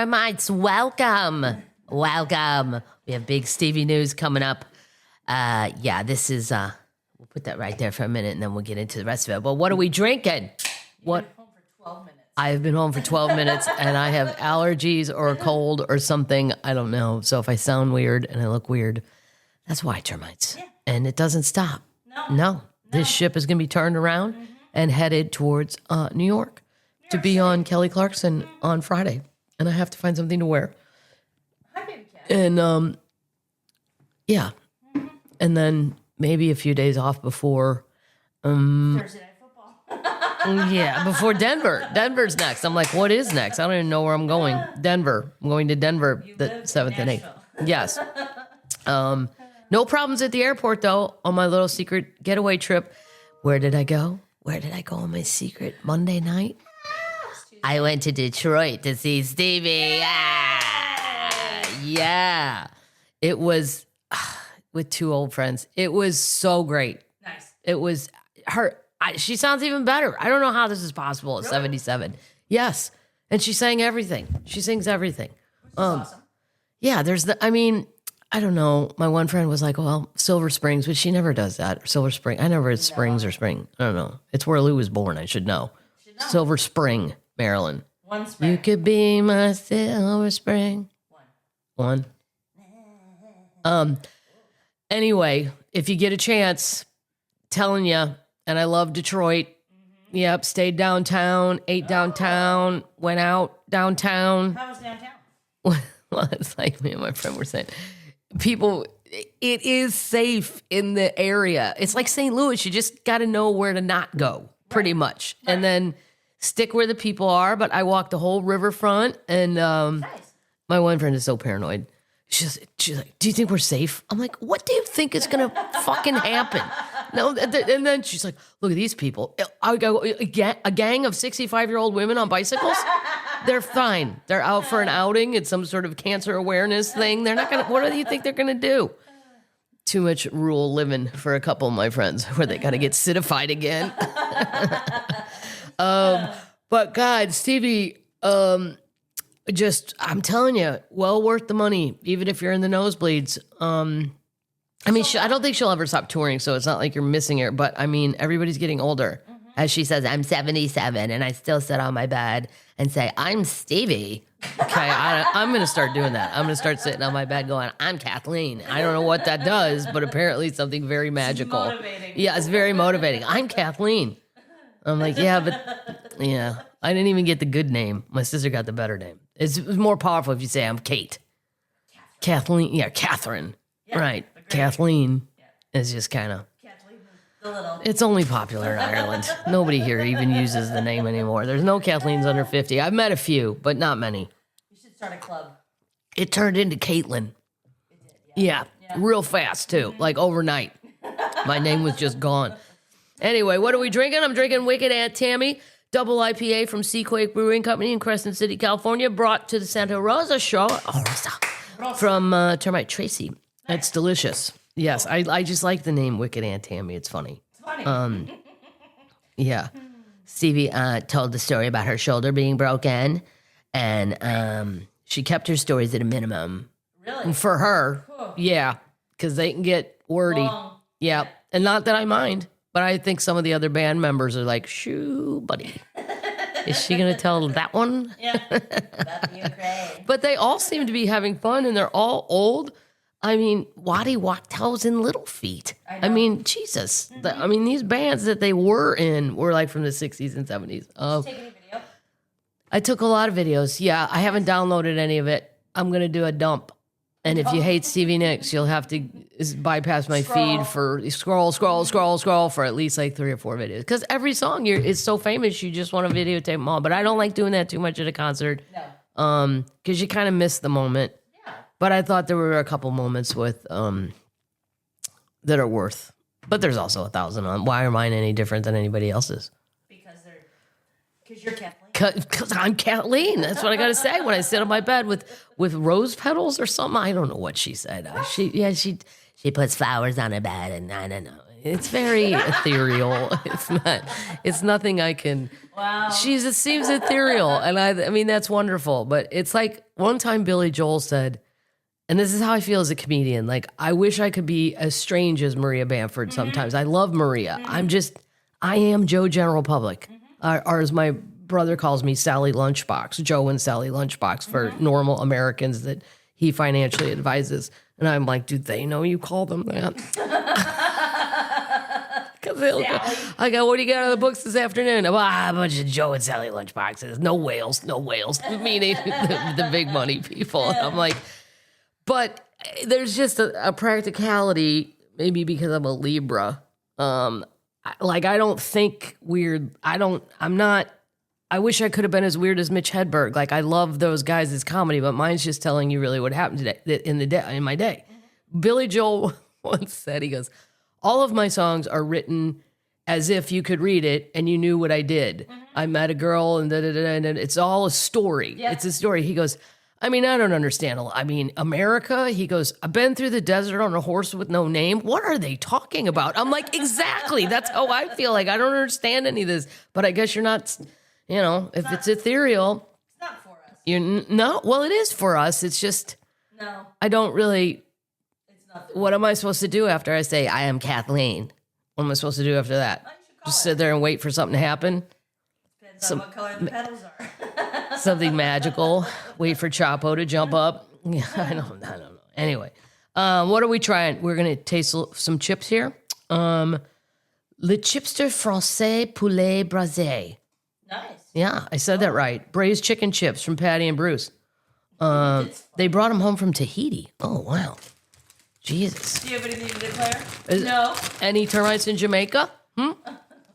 termites, welcome. Welcome. We have big Stevie news coming up. This is, we'll put that right there for a minute and then we'll get into the rest of it. But what are we drinking? What? Home for 12 minutes. I have been home for 12 minutes and I have allergies or a cold or something. I don't know. So if I sound weird and I look weird, that's why, termites. Yeah. And it doesn't stop. No. This ship is going to be turned around and headed towards New York to be on Kelly Clarkson on Friday. And I have to find something to wear. Hi, baby cat. And, And then maybe a few days off before... Thursday Night Football. before Denver. Denver's next. I'm like, what is next? I don't even know where I'm going. Denver. I'm going to Denver the 7th and 8th. Yes. No problems at the airport, though, on my little secret getaway trip. Where did I go? Where did I go on my secret Monday night? I went to Detroit to see Stevie. Yeah. It was with two old friends. It was so great. Nice. It was her. She sounds even better. I don't know how this is possible at 77. Yes. And she sang everything. She sings everything. Awesome. Yeah, I don't know. My one friend was like, well, Silver Springs, but she never does that. Silver Spring. I never heard Springs or Spring. I don't know. It's where Lou was born. I should know. Silver Spring, Maryland. One spring. You could be my Silver Spring. One. Anyway, if you get a chance, telling you, and I love Detroit. Mm-hmm. Yep, stayed downtown, ate downtown, went out downtown. How was downtown? Well, it's like me and my friend were saying, people, it is safe in the area. It's like St. Louis. You just got to know where to not go, pretty much. Right. And then stick where the people are. But I walked the whole riverfront, and Nice. My one friend is so paranoid. She's like, do you think we're safe? I'm like, what do you think is going to fucking happen? No, and then she's like, look at these people. I go, a gang of 65-year-old women on bicycles? They're fine. They're out for an outing. It's some sort of cancer awareness thing. They're not going to, what do you think they're going to do? Too much rural living for a couple of my friends where they got to get citified again. But God, Stevie, I'm telling you, well worth the money, even if you're in the nosebleeds. I don't think she'll ever stop touring, so it's not like you're missing her. But I mean, everybody's getting older. Mm-hmm. As she says, I'm 77, and I still sit on my bed and say, I'm Stevie. Okay, I'm going to start doing that. I'm going to start sitting on my bed going, I'm Kathleen. I don't know what that does, but apparently it's something very magical. It's motivating. Yeah, it's very motivating. I'm Kathleen. I'm like, yeah. I didn't even get the good name. My sister got the better name. It's more powerful if you say I'm Kate. Kathleen. Yeah, Catherine. Yeah, right. Kathleen is just kind of. It's only popular in Ireland. Nobody here even uses the name anymore. There's no Kathleens under 50. I've met a few, but not many. You should start a club. It turned into Caitlin. It did, Yeah, real fast too, like overnight. My name was just gone. Anyway, what are we drinking? I'm drinking Wicked Aunt Tammy, double IPA from Sea Quake Brewing Company in Crescent City, California, brought to the Santa Rosa show from Termite Tracy. It's delicious. Yes, I just like the name Wicked Aunt Tammy. It's funny. It's funny. Yeah. Stevie told the story about her shoulder being broken, and she kept her stories at a minimum. Really? For her, yeah, because they can get wordy. Yeah, and not that I mind, but I think some of the other band members are like, shoo, buddy. Is she going to tell that one? Yeah, that'd be great. But they all seem to be having fun, and they're all old. I mean, Waddy Wachtel's in Little Feet. I mean, Jesus. Mm-hmm. These bands that they were in were like from the 60s and 70s. Did you take any video? I took a lot of videos. Yeah, I haven't downloaded any of it. I'm going to do a dump. And if you hate Stevie Nicks, you'll have to bypass my feed for scroll for at least like 3 or 4 videos. Because every song is so famous, you just want to videotape them all. But I don't like doing that too much at a concert. No. Because you kind of miss the moment. Yeah. But I thought there were a couple moments with that are worth. But there's also 1,000 on. Why are mine any different than anybody else's? Because you're Kathleen. Because I'm Kathleen. That's what I got to say when I sit on my bed with rose petals or something. I don't know what she said. She puts flowers on her bed, and I don't know. It's very ethereal. It's nothing I can. Wow. It seems ethereal. And I mean, that's wonderful. But it's like one time Billy Joel said, and this is how I feel as a comedian, like, I wish I could be as strange as Maria Bamford sometimes. I love Maria. I am Joe General Public. Or as my brother calls me, Sally Lunchbox, Joe and Sally Lunchbox for normal Americans that he financially advises. And I'm like, do they know you call them that? I go, what do you got on the books this afternoon? Well, a bunch of Joe and Sally Lunchboxes. No whales, meaning the big money people. And I'm like, but there's just a practicality, maybe because I'm a Libra. Like, I don't think weird. I wish I could have been as weird as Mitch Hedberg. Like, I love those guys' as comedy, but mine's just telling you really what happened today in my day. Billy Joel once said, he goes, all of my songs are written as if you could read it and you knew what I did. I met a girl and and it's all a story. Yep. It's a story. He goes, I mean, I don't understand. I mean, America, he goes, I've been through the desert on a horse with no name. What are they talking about? I'm like, exactly. That's how I feel. Like, I don't understand any of this. But I guess you're not, if it's ethereal. It's not for us. No, well, it is for us. It's just, no. I don't really. It's not. What am I supposed to do after I say, I am Kathleen? What am I supposed to do after that? Just sit there and wait for something to happen? Depends on what color the petals are. Something magical. Wait for Chapo to jump up. Yeah, I don't know. Anyway, what are we trying? We're going to taste some chips here. Le Chipstier Francais Poulet Braised. Nice. Yeah, I said that right. Braised chicken chips from Patty and Bruce. They brought them home from Tahiti. Oh, wow. Jesus. Do you have anything to declare? No. Any termites in Jamaica?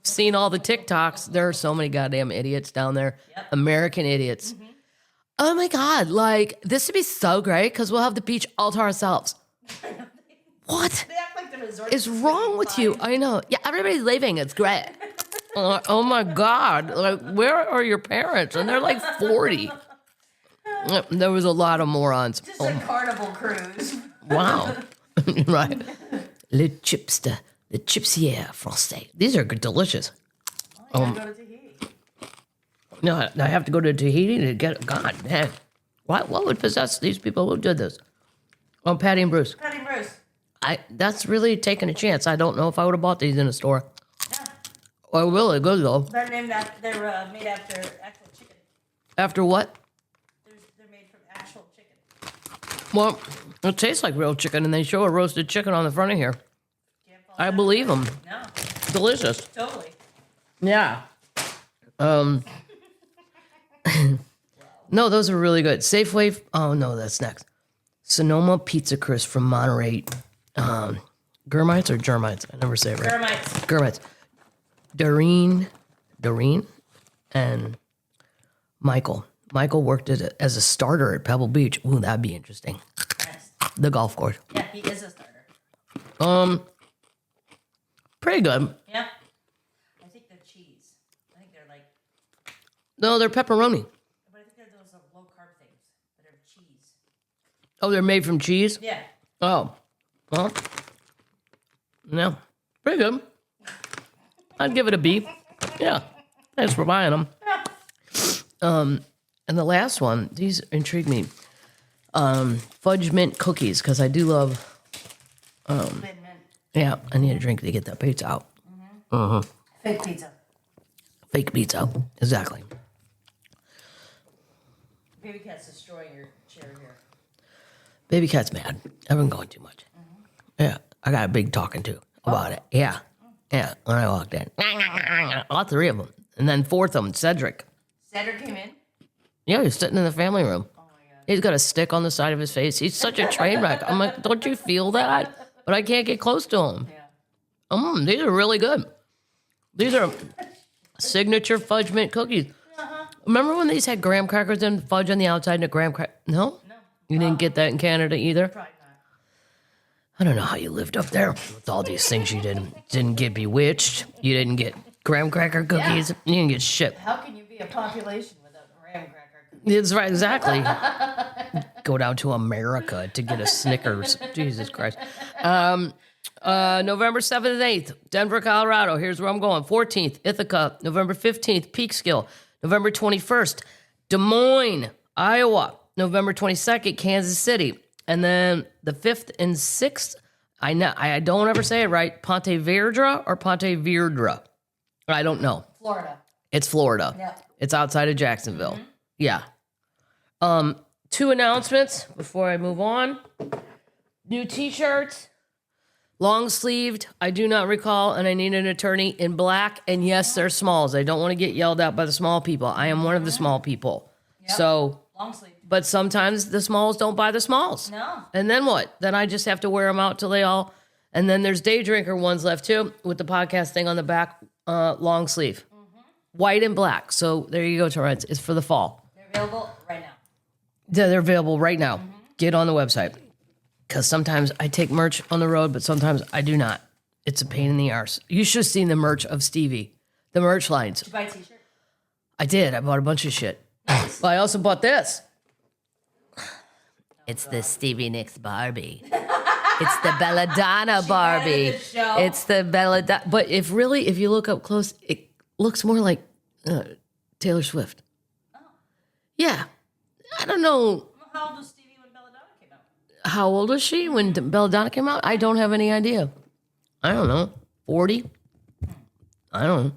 Seen all the TikToks. There are so many goddamn idiots down there. Yep. American idiots. Oh my God. Like, this would be so great because we'll have the beach all to ourselves. What? They act like the resort is wrong with you? I know. Yeah, everybody's leaving. It's great. Oh my God. Like, where are your parents? And they're like 40. There was a lot of morons. Just a carnival cruise. Wow. Right. Le Chipstier. The Chipstier Francais. These are delicious. Oh, you gotta go to Tahiti. No, I have to go to Tahiti to get. God, man, what would possess these people who did this? Oh, Patty and Bruce. Patty and Bruce. That's really taking a chance. I don't know if I would have bought these in a store. Yeah. Oh, really good though. They're made after actual chicken. After what? They're made from actual chicken. Well, it tastes like real chicken, and they show a roasted chicken on the front of here. I believe them. No. Delicious. Totally. Yeah. No, those are really good. Safeway. Oh no, that's next. Sonoma Pizza Crisp from Monterey. Germites or germites? I never say it right. Germites. Doreen, and Michael. Michael worked as a starter at Pebble Beach. Ooh, that'd be interesting. Nice. The golf course. Yeah, he is a starter. Pretty good. Yeah. I think they're cheese. I think they're like. No, they're pepperoni. But I think they're those low carb things that are cheese. Oh, they're made from cheese? Yeah. Oh. Well. No. Pretty good. I'd give it a B. Yeah. Thanks for buying them. Yeah. And the last one, these intrigue me. Fudge mint cookies, because I do love. Mint. Yeah, I need a drink to get that pizza out. Fake pizza. Fake pizza, exactly. Baby cat's destroying your chair here. Baby cat's mad. I've been going too much. Yeah, I got a big talking to about it. Yeah, when I walked in. All three of them. And then fourth of them, Cedric. Cedric came in? Yeah, he's sitting in the family room. Oh my God. He's got a stick on the side of his face. He's such a train wreck. I'm like, don't you feel that? But I can't get close to him. Yeah. These are really good. These are signature fudge mint cookies. Remember when these had graham crackers and fudge on the outside and a graham cracker? No? No. You didn't get that in Canada either? Probably not. I don't know how you lived up there with all these things you didn't get bewitched. You didn't get graham cracker cookies. You didn't get shit. How can you be a population without graham cracker cookies? That's right, exactly. Go down to America to get a Snickers. Jesus Christ. November 7th and 8th, Denver, Colorado. Here's where I'm going. 14th, Ithaca. November 15th, Peekskill. November 21st, Des Moines, Iowa. November 22nd, Kansas City. And then the 5th and 6th, I don't ever say it right, Ponte Vedra or Ponte Vedra. I don't know. Florida. It's Florida. Yep. It's outside of Jacksonville. Yeah. 2 announcements before I move on. New t-shirts. Long sleeved, I do not recall, and I need an attorney in black. And yes, they're smalls. I don't want to get yelled at by the small people. I am one of the small people. Yep. So, Long sleeve. but sometimes the smalls don't buy the smalls. No. And then what? Then I just have to wear them out till they all. And then there's day drinker ones left too, with the podcast thing on the back, long sleeve, white and black. So there you go, Torrance. It's for the fall. They're available right now. Yeah, they're available right now. Get on the website. Because sometimes I take merch on the road, but sometimes I do not. It's a pain in the arse. You should have seen the merch of Stevie. The merch lines. Did you buy a t-shirt? I did. I bought a bunch of shit. Well, I also bought this. It's the Stevie Nicks Barbie. It's the Belladonna Barbie. It's the Belladonna. But if you look up close, it looks more like Taylor Swift. Oh. Yeah. I don't know. How old was Stevie when Belladonna came out? How old was she when Belladonna came out? I don't have any idea. I don't know. 40? I don't know.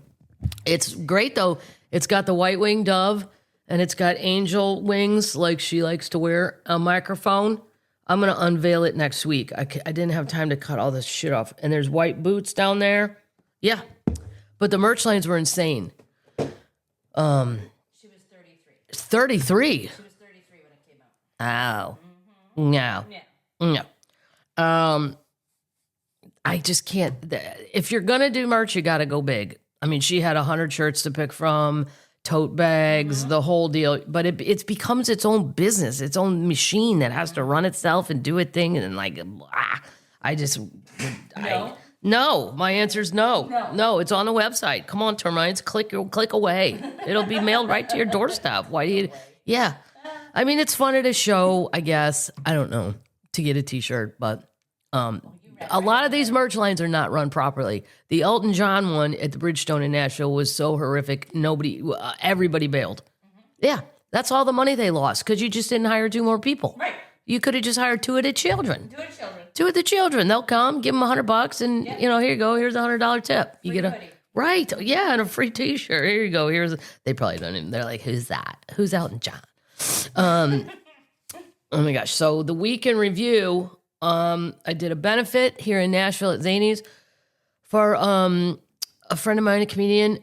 It's great, though. It's got the white winged dove, and it's got angel wings like she likes to wear, a microphone. I'm going to unveil it next week. I didn't have time to cut all this shit off. And there's white boots down there. Yeah. But the merch lines were insane. She was 33. 33? She was 33 when it came out. Oh. No. Yeah. No. I just can't. If you're going to do merch, you got to go big. I mean, she had 100 shirts to pick from, tote bags, the whole deal. But it becomes its own business, its own machine that has to run itself and do its thing. And no, my answer is no. No, it's on the website. Come on, termites, click away. It'll be mailed right to your doorstep. Why do you? Yeah. I mean, it's fun at a show, I guess. I don't know, to get a t-shirt, but a lot of these merch lines are not run properly. The Elton John one at the Bridgestone in Nashville was so horrific. Everybody bailed. Yeah, that's all the money they lost because you just didn't hire 2 more people. Right. You could have just hired 2 of the children. 2 of children. 2 of the children. They'll come, give them $100, and here you go. Here's a $100 tip. You get a hoodie. right, yeah, and a free T-shirt. Here you go. They probably don't even. They're like, who's that? Who's Elton John? Oh my gosh. So the week in review. I did a benefit here in Nashville at Zany's for a friend of mine, a comedian.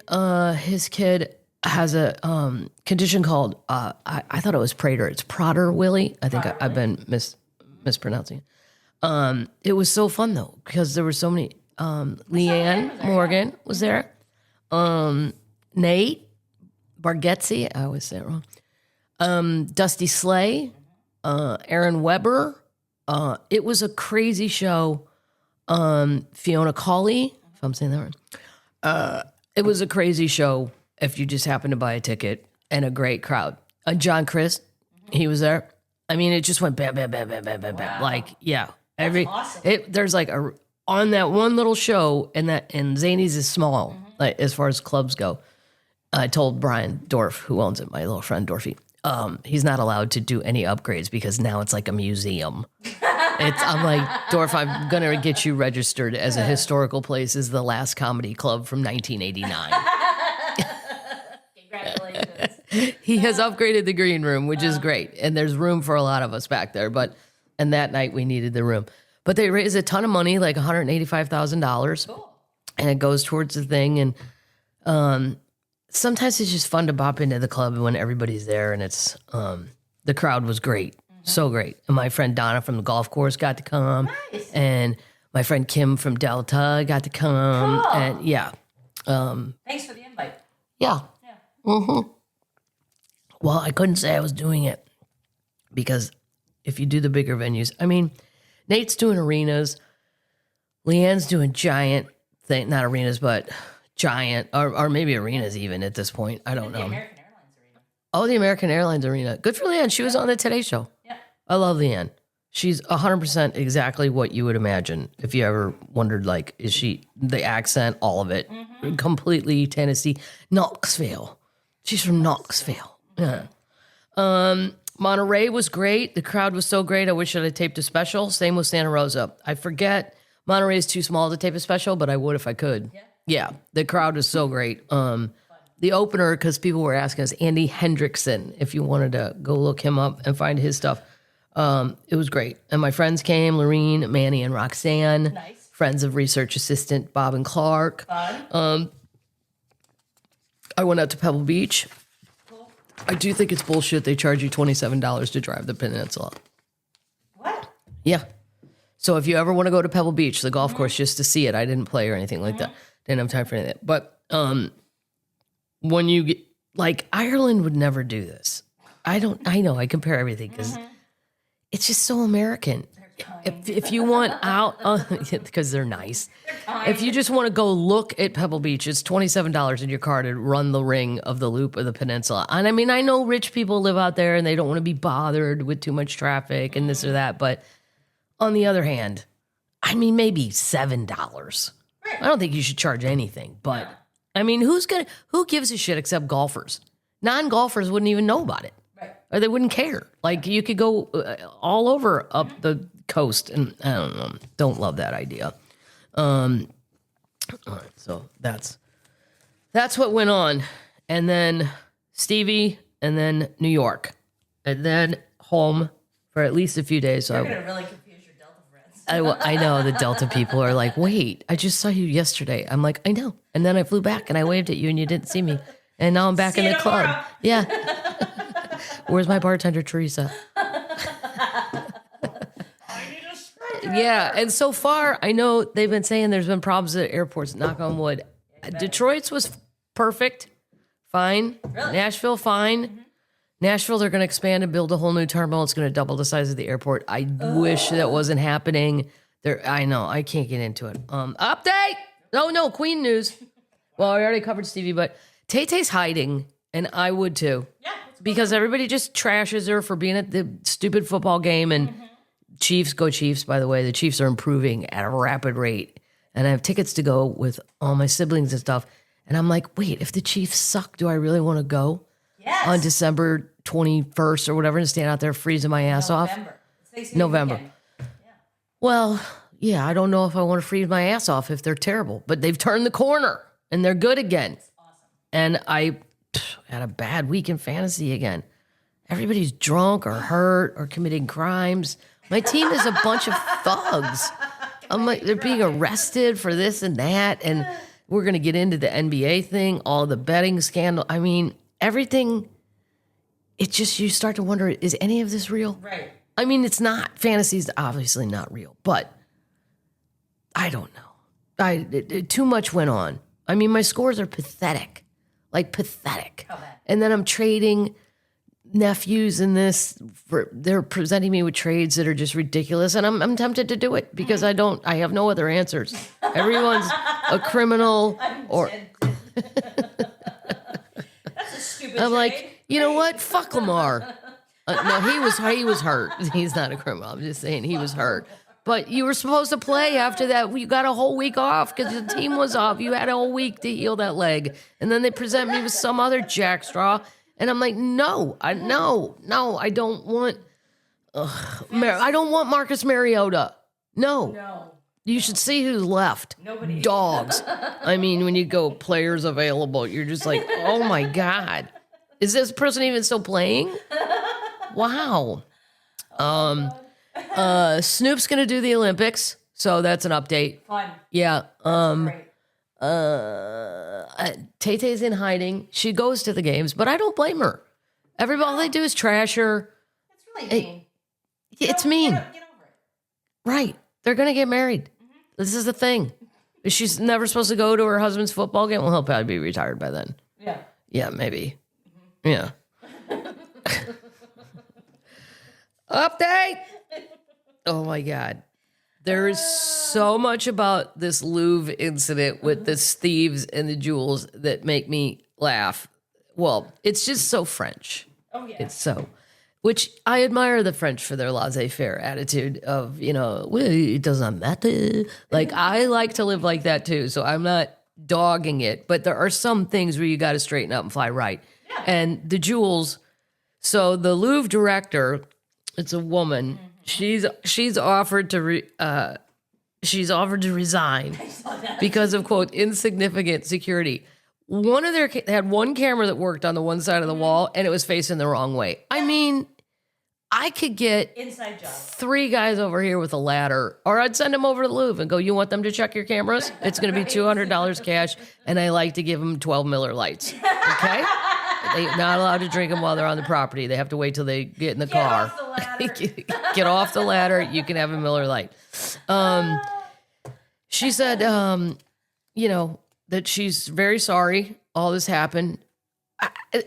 His kid has a condition called I thought it was Prater. It's Prader-Willi. I think I've been mispronouncing it. It was so fun though because there were so many. Leanne Morgan was there. Nate Bargatze. I always say it wrong. Dusty Slay. Aaron Weber. It was a crazy show. Fiona Cawley, if I'm saying that right. It was a crazy show if you just happen to buy a ticket, and a great crowd. John Chris, he was there. I mean, it just went bam, bam, bam, bam, bam, bam, bam. Like, yeah. Awesome. There's like on that one little show, and Zany's is small, like as far as clubs go. I told Brian Dorff, who owns it, my little friend Dorfy, he's not allowed to do any upgrades because now it's like a museum. I'm like, Dorff, I'm going to get you registered as a historical place as the last comedy club from 1989. Congratulations. He has upgraded the green room, which is great. And there's room for a lot of us back there. And that night we needed the room. But they raised a ton of money, like $185,000. Cool. And it goes towards the thing. And sometimes it's just fun to bop into the club when everybody's there. And it's the crowd was great. So great. And my friend Donna from the golf course got to come. Nice. And my friend Kim from Delta got to come. Cool. And yeah. Thanks for the invite. Yeah. Yeah. Mm-hmm. Well, I couldn't say I was doing it because if you do the bigger venues, I mean, Nate's doing arenas. Leanne's doing giant thing, not arenas, but giant, or maybe arenas even at this point. I don't know. The American Airlines Arena. Oh, the American Airlines Arena. Good for Leanne. She was on the Today Show. Yeah. I love Leanne. She's 100% exactly what you would imagine if you ever wondered, like, is she, the accent, all of it, completely Tennessee. Knoxville. She's from Knoxville. Yeah. Monterey was great. The crowd was so great. I wish I had taped a special. Same with Santa Rosa. I forget Monterey is too small to tape a special, but I would if I could. Yeah. The crowd was so great. The opener, because people were asking us, Andy Hendrickson, if you wanted to go look him up and find his stuff. It was great. And my friends came, Lorene, Manny, and Roxanne. Nice. Friends of research assistant Bob and Clark. Fun. I went out to Pebble Beach. Cool. I do think it's bullshit they charge you $27 to drive the peninsula. What? Yeah. So if you ever want to go to Pebble Beach, the golf course, just to see it, I didn't play or anything like that. Didn't have time for anything. But when you get, like, Ireland would never do this. I know, I compare everything because it's just so American. If you want out, because they're nice. If you just want to go look at Pebble Beach, it's $27 in your car to run the ring of the loop of the peninsula. And I mean, I know rich people live out there and they don't want to be bothered with too much traffic and this or that. But on the other hand, I mean, maybe $7. I don't think you should charge anything. But I mean, who gives a shit except golfers? Non-golfers wouldn't even know about it. Or they wouldn't care. Like, you could go all over up the coast, and I don't know. Don't love that idea. All right, so that's what went on. And then Stevie, and then New York, and then home for at least a few days. You're going to really confuse your Delta friends. I know the Delta people are like, wait, I just saw you yesterday. I'm like, I know. And then I flew back, and I waved at you, and you didn't see me. And now I'm back in the club. Tomorrow. Yeah. Where's my bartender, Teresa? Yeah, and so far, I know they've been saying there's been problems at airports, knock on wood. Detroit's was perfect, fine. Really? Nashville, fine. Nashville, they're going to expand and build a whole new terminal. It's going to double the size of the airport. I wish that wasn't happening. I know, I can't get into it. Update! No, Queen news. Well, I already covered Stevie, but Tay-Tay's hiding, and I would too. Yeah. Because everybody just trashes her for being at the stupid football game. And Chiefs, go Chiefs, by the way. The Chiefs are improving at a rapid rate. And I have tickets to go with all my siblings and stuff. And I'm like, wait, if the Chiefs suck, do I really want to go on December 21st or whatever and stand out there freezing my ass off? November. Yeah. Well, yeah, I don't know if I want to freeze my ass off if they're terrible. But they've turned the corner and they're good again. That's awesome. And I had a bad week in fantasy again. Everybody's drunk or hurt or committing crimes. My team is a bunch of thugs. I'm like, they're being arrested for this and that. And we're going to get into the NBA thing, all the betting scandal. I mean, everything. It's just, you start to wonder, is any of this real? Right. I mean, it's not. Fantasy's obviously not real, but I don't know. Too much went on. I mean, my scores are pathetic. Like, pathetic. How bad? And then I'm trading nephews in this. They're presenting me with trades that are just ridiculous. And I'm tempted to do it because I have no other answers. Everyone's a criminal or. That's a stupid I'm trade. like, you know what? Fuck Lamar. No, he was hurt. He's not a criminal. I'm just saying he was hurt. But you were supposed to play after that. You got a whole week off because the team was off. You had a whole week to heal that leg. And then they present me with some other jackstraw. And I'm like, no, I don't want, I don't want Marcus Mariota. No. You should see who's left. Nobody. Dogs. I mean, when you go players available, you're just like, oh my God. Is this person even still playing? Wow. Snoop's gonna do the Olympics, so that's an update. Fun. Yeah. Great. Tay-Tay's in hiding. She goes to the games, but I don't blame her. All they do is trash her. That's really mean. It's mean. Get over it. Right. They're gonna get married. This is the thing. She's never supposed to go to her husband's football game. Well, he'll probably be retired by then. Yeah. Yeah, maybe. Yeah. Update. Oh my God. There is so much about this Louvre incident with the thieves and the jewels that make me laugh. Well, it's just so French. Oh, yeah. It's so. Which I admire the French for their laissez-faire attitude of, well, it doesn't matter. Like, I like to live like that too, so I'm not dogging it. But there are some things where you got to straighten up and fly right. Yeah. And the jewels, so the Louvre director, it's a woman. She's offered to resign because of, quote, insignificant security. They had one camera that worked on the one side of the wall, and it was facing the wrong way. I mean, I could get inside job 3 guys over here with a ladder, or I'd send them over to the Louvre and go, you want them to check your cameras? It's going to be $200 cash, and I like to give them 12 Miller Lights, okay? They're not allowed to drink them while they're on the property. They have to wait till they get in the car. Off the ladder. Get off the ladder. You can have a Miller Light. She said, that she's very sorry all this happened.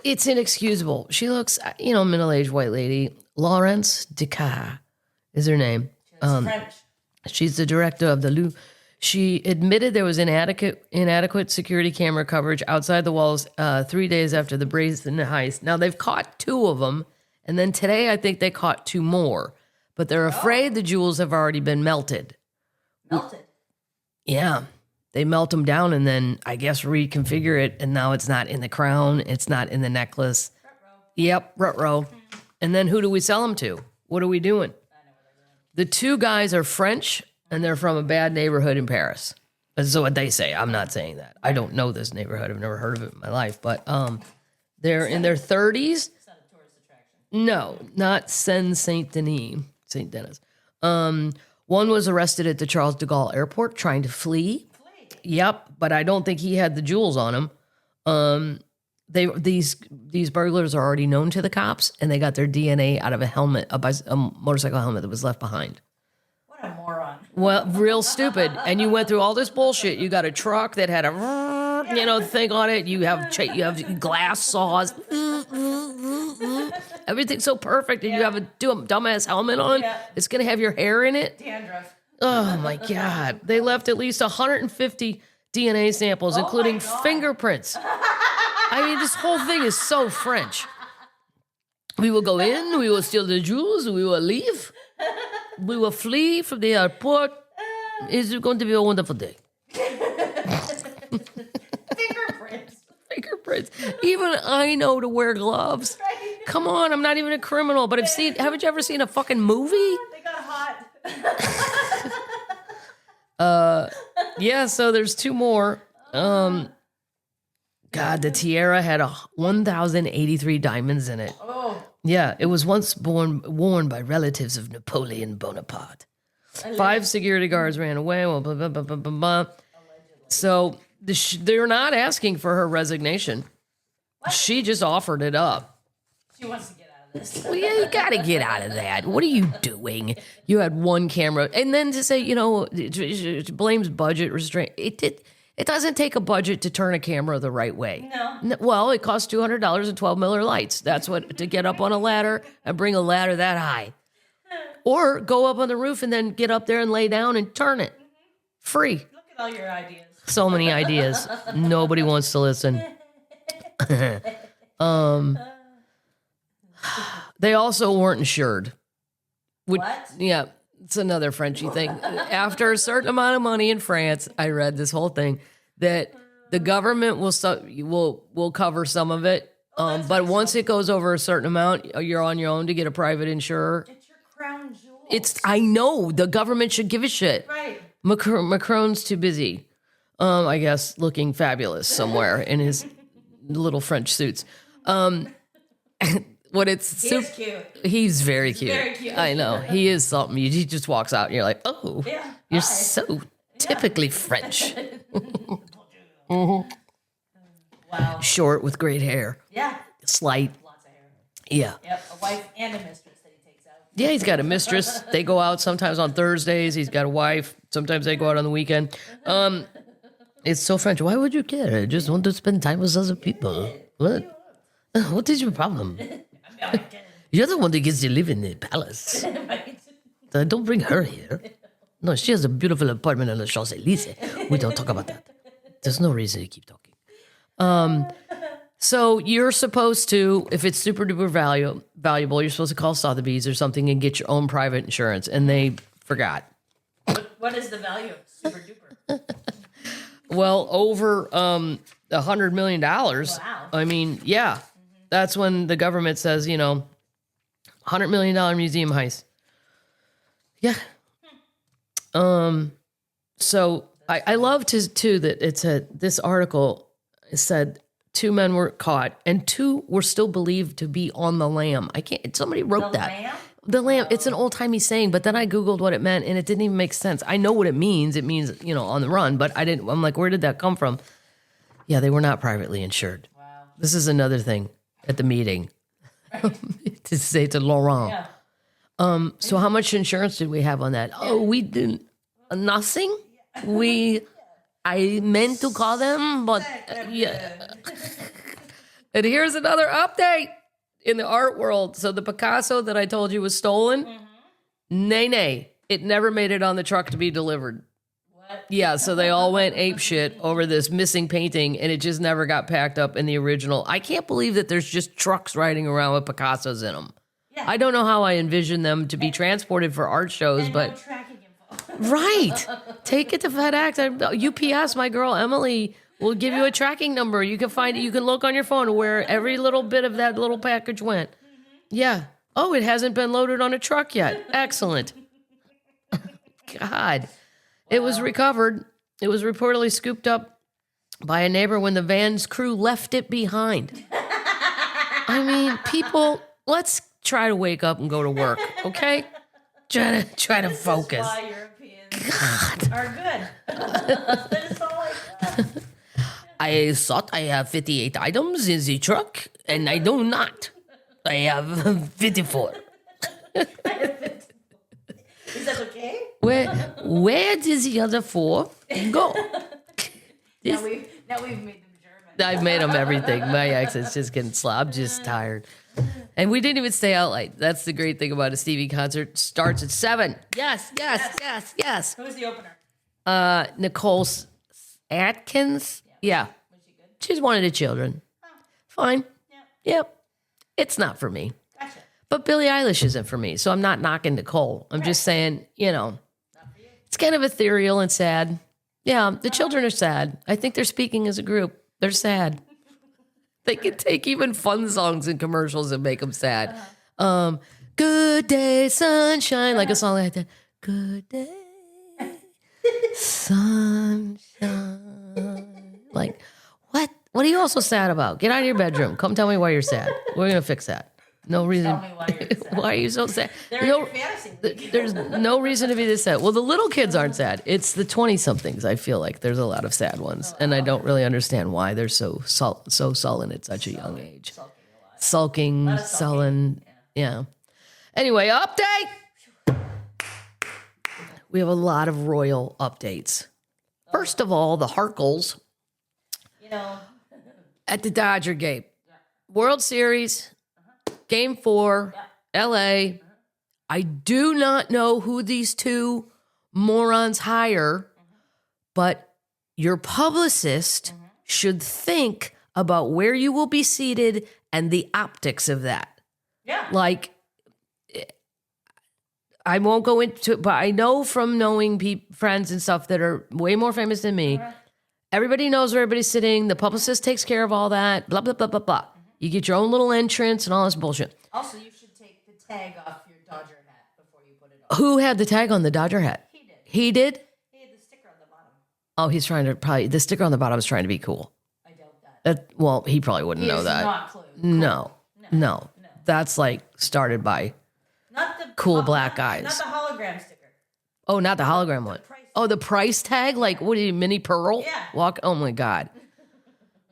It's inexcusable. She looks, middle-aged white lady. Laurence Descartes is her name. She's French. She's the director of the Louvre. She admitted there was inadequate security camera coverage outside the walls 3 days after the Braised heist. Now, they've caught 2 of them, and then today I think they caught 2 more. But they're afraid the jewels have already been melted. Melted? Yeah. They melt them down and then, I guess, reconfigure it, and now it's not in the crown. It's not in the necklace. Ruh-roh. Yep, ruh-roh. And then who do we sell them to? What are we doing? I know what they're doing. The 2 guys are French, and they're from a bad neighborhood in Paris. That's what they say. I'm not saying that. I don't know this neighborhood. I've never heard of it in my life. But they're in their 30s. It's not a tourist attraction. No, not Saint-Denis. St. Denis. One was arrested at the Charles de Gaulle airport trying to flee. Yep, but I don't think he had the jewels on him. These burglars are already known to the cops, and they got their DNA out of a motorcycle helmet that was left behind. What a moron. Well, real stupid. And you went through all this bullshit. You got a truck that had a thing on it. You have glass saws. Everything's so perfect, and you have a dumbass helmet on. Yeah. It's gonna have your hair in it. Dandruff. Oh my God. They left at least 150 DNA samples, including fingerprints. I mean, this whole thing is so French. We will go in, we will steal the jewels, we will leave, we will flee from the airport. It's going to be a wonderful day. Fingerprints. Even I know to wear gloves. Right. Come on, I'm not even a criminal, but haven't you ever seen a fucking movie? They got hot. Yeah, so there's 2 more. God, the tiara had 1,083 diamonds in it. Oh. Yeah, it was once worn by relatives of Napoleon Bonaparte. 5 security guards ran away. Well, blah, blah, blah, blah, blah, blah. So they're not asking for her resignation. What? She just offered it up. She wants to get out of this. Well, yeah, you got to get out of that. What are you doing? You had 1 camera. And then to say, it blames budget restraint. It doesn't take a budget to turn a camera the right way. No. Well, it costs $200 and 12 Miller Lights. That's what, to get up on a ladder and bring a ladder that high. Or go up on the roof and then get up there and lay down and turn it. Free. Look at all your ideas. So many ideas. Nobody wants to listen. They also weren't insured. What? Yeah, it's another Frenchy thing. After a certain amount of money in France, I read this whole thing that the government will cover some of it. But once it goes over a certain amount, you're on your own to get a private insurer. It's your crown jewel. I know the government should give a shit. Right. Macron's too busy, I guess, looking fabulous somewhere in his little French suits. He's cute. He's very cute. Very cute. I know. He is something. He just walks out and you're like, oh, Yeah. you're Hi. so typically French. Wow. Short with great hair. Yeah. Slight. Lots of hair. Yeah. Yep. A wife and a mistress that he takes out. Yeah, he's got a mistress. They go out sometimes on Thursdays. He's got a wife. Sometimes they go out on the weekend. It's so French. Why would you care? I just want to spend time with other people. What? What is your problem? You're the one that gets to live in the palace. Don't bring her here. No, she has a beautiful apartment on the Champs-Élysées. We don't talk about that. There's no reason to keep talking. So you're supposed to, if it's super duper valuable, you're supposed to call Sotheby's or something and get your own private insurance. And they forgot. What is the value of super duper? Well, over $100 million. Wow. I mean, yeah. That's when the government says, $100 million museum heist. Yeah. So I love too that this article said 2 men were caught and 2 were still believed to be on the lam. Somebody wrote that. Lamb? The lamb. It's an old timey saying, but then I Googled what it meant and it didn't even make sense. I know what it means. It means, on the run, but I'm like, where did that come from? Yeah, they were not privately insured. Wow. This is another thing at the meeting to say to Laurent. Yeah. So how much insurance did we have on that? Oh, we didn't. Nothing. I meant to call them, but yeah. And here's another update in the art world. So the Picasso that I told you was stolen, nay, it never made it on the truck to be delivered. What? Yeah, so they all went apeshit over this missing painting, and it just never got packed up in the original. I can't believe that there's just trucks riding around with Picassos in them. Yeah. I don't know how I envision them to be transported for art shows, And but no tracking info. right, take it to FedEx. UPS, my girl Emily will give you a tracking number. You can find it. You can look on your phone where every little bit of that little package went. Yeah. Oh, it hasn't been loaded on a truck yet. Excellent. God. It was recovered. It was reportedly scooped up by a neighbor when the van's crew left it behind. I mean, people, let's try to wake up and go to work, okay? Try to focus. This is why Europeans are good. They're just all like that. I thought I have 58 items in the truck, and I do not. I have 54. Is that okay? Where did the other 4 go? Now we've made them German. I've made them everything. My accent's just getting slow. I'm just tired. And we didn't even stay out late. That's the great thing about a Stevie concert. Starts at 7. Yes. Who's the opener? Nicole Atkins. Yeah. Was she good? She's one of the children. Fine. Yeah. Yep. It's not for me. Gotcha. But Billie Eilish isn't for me. So I'm not knocking Nicole. I'm just saying, Not for you. it's kind of ethereal and sad. Yeah, the children are sad. I think they're speaking as a group. They're sad. They can take even fun songs and commercials and make them sad. Good day, sunshine, like a song like that. Good day, sunshine. Like, what? What are you also sad about? Get out of your bedroom. Come tell me why you're sad. We're going to fix that. No reason. Tell me why you're sad. Why are you so sad? They're in your fantasy league. There's no reason to be this sad. Well, the little kids aren't sad. It's the 20-somethings. I feel like there's a lot of sad ones, and I don't really understand why they're so sullen at such a young age. Sulking, sullen. Yeah. Anyway, update. We have a lot of royal updates. First of all, the Harkles at the Dodger game. World Series, Game 4, LA. I do not know who these 2 morons hire, but your publicist should think about where you will be seated and the optics of that. Yeah. Like, I won't go into it, but I know from knowing friends and stuff that are way more famous than me, everybody knows where everybody's sitting. The publicist takes care of all that, blah, blah, blah, blah, blah. You get your own little entrance and all this bullshit. Also, you should take the tag off your Dodger hat before you put it on. Who had the tag on the Dodger hat? He did. He did? He had the sticker on the bottom. Oh, he's trying to the sticker on the bottom is trying to be cool. I doubt that. Well, he probably wouldn't He know is that. not cool. No. That's like started by Not the cool black guys. Not the hologram sticker. Oh, not the hologram one. price Oh, the price tag? Like, what are you, Mini Pearl? Yeah. Oh my God.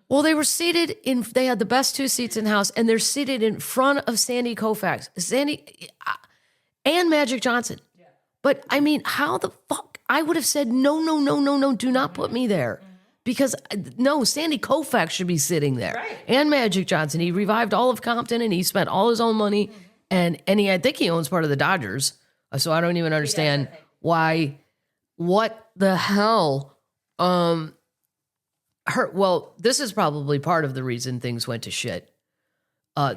Well, they were seated they had the best 2 seats in the house, and they're seated in front of Sandy Koufax. And Magic Johnson. Yeah. But I mean, how the fuck? I would have said, no, do not put me there. Because no, Sandy Koufax should be sitting there. Right. And Magic Johnson. He revived all of Compton and he spent all his own money. And I think he owns part of the Dodgers. So I don't even understand what the hell. this is probably part of the reason things went to shit.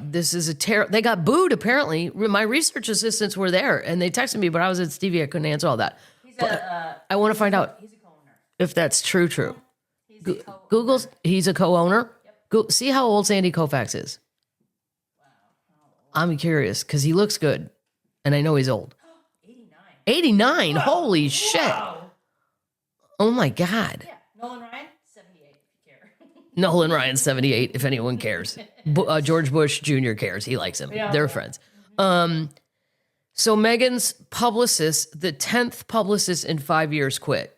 This is they got booed, apparently. My research assistants were there, and they texted me, but I was at Stevie. I couldn't answer all that. I want to find out He's a co-owner. if that's true. He's a co-owner. Google's, he's a co-owner? Yep. See how old Sandy Koufax is. Wow. I'm curious, because he looks good, and I know he's old. 89. 89? Whoa. Holy shit. Wow. Oh, my God. Yeah. Nolan Ryan, 78, if you care. Nolan Ryan, 78, if anyone cares. George Bush Jr. cares. He likes him. Yeah. They're friends. So Meghan's publicist, the 10th publicist in 5 years, quit.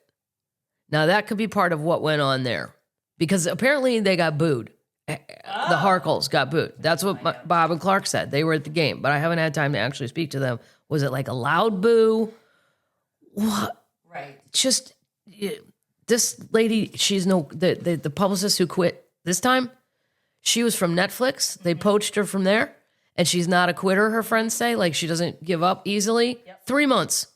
Now, that could be part of what went on there. Because apparently they got booed. The Harkles got booed. That's what Bob and Clark said. They were at the game. But I haven't had time to actually speak to them. Was it like a loud boo? What? Right. Just, this lady, she's the publicist who quit this time, she was from Netflix. They poached her from there. And she's not a quitter, her friends say. Like, she doesn't give up easily. Yep. 3 months.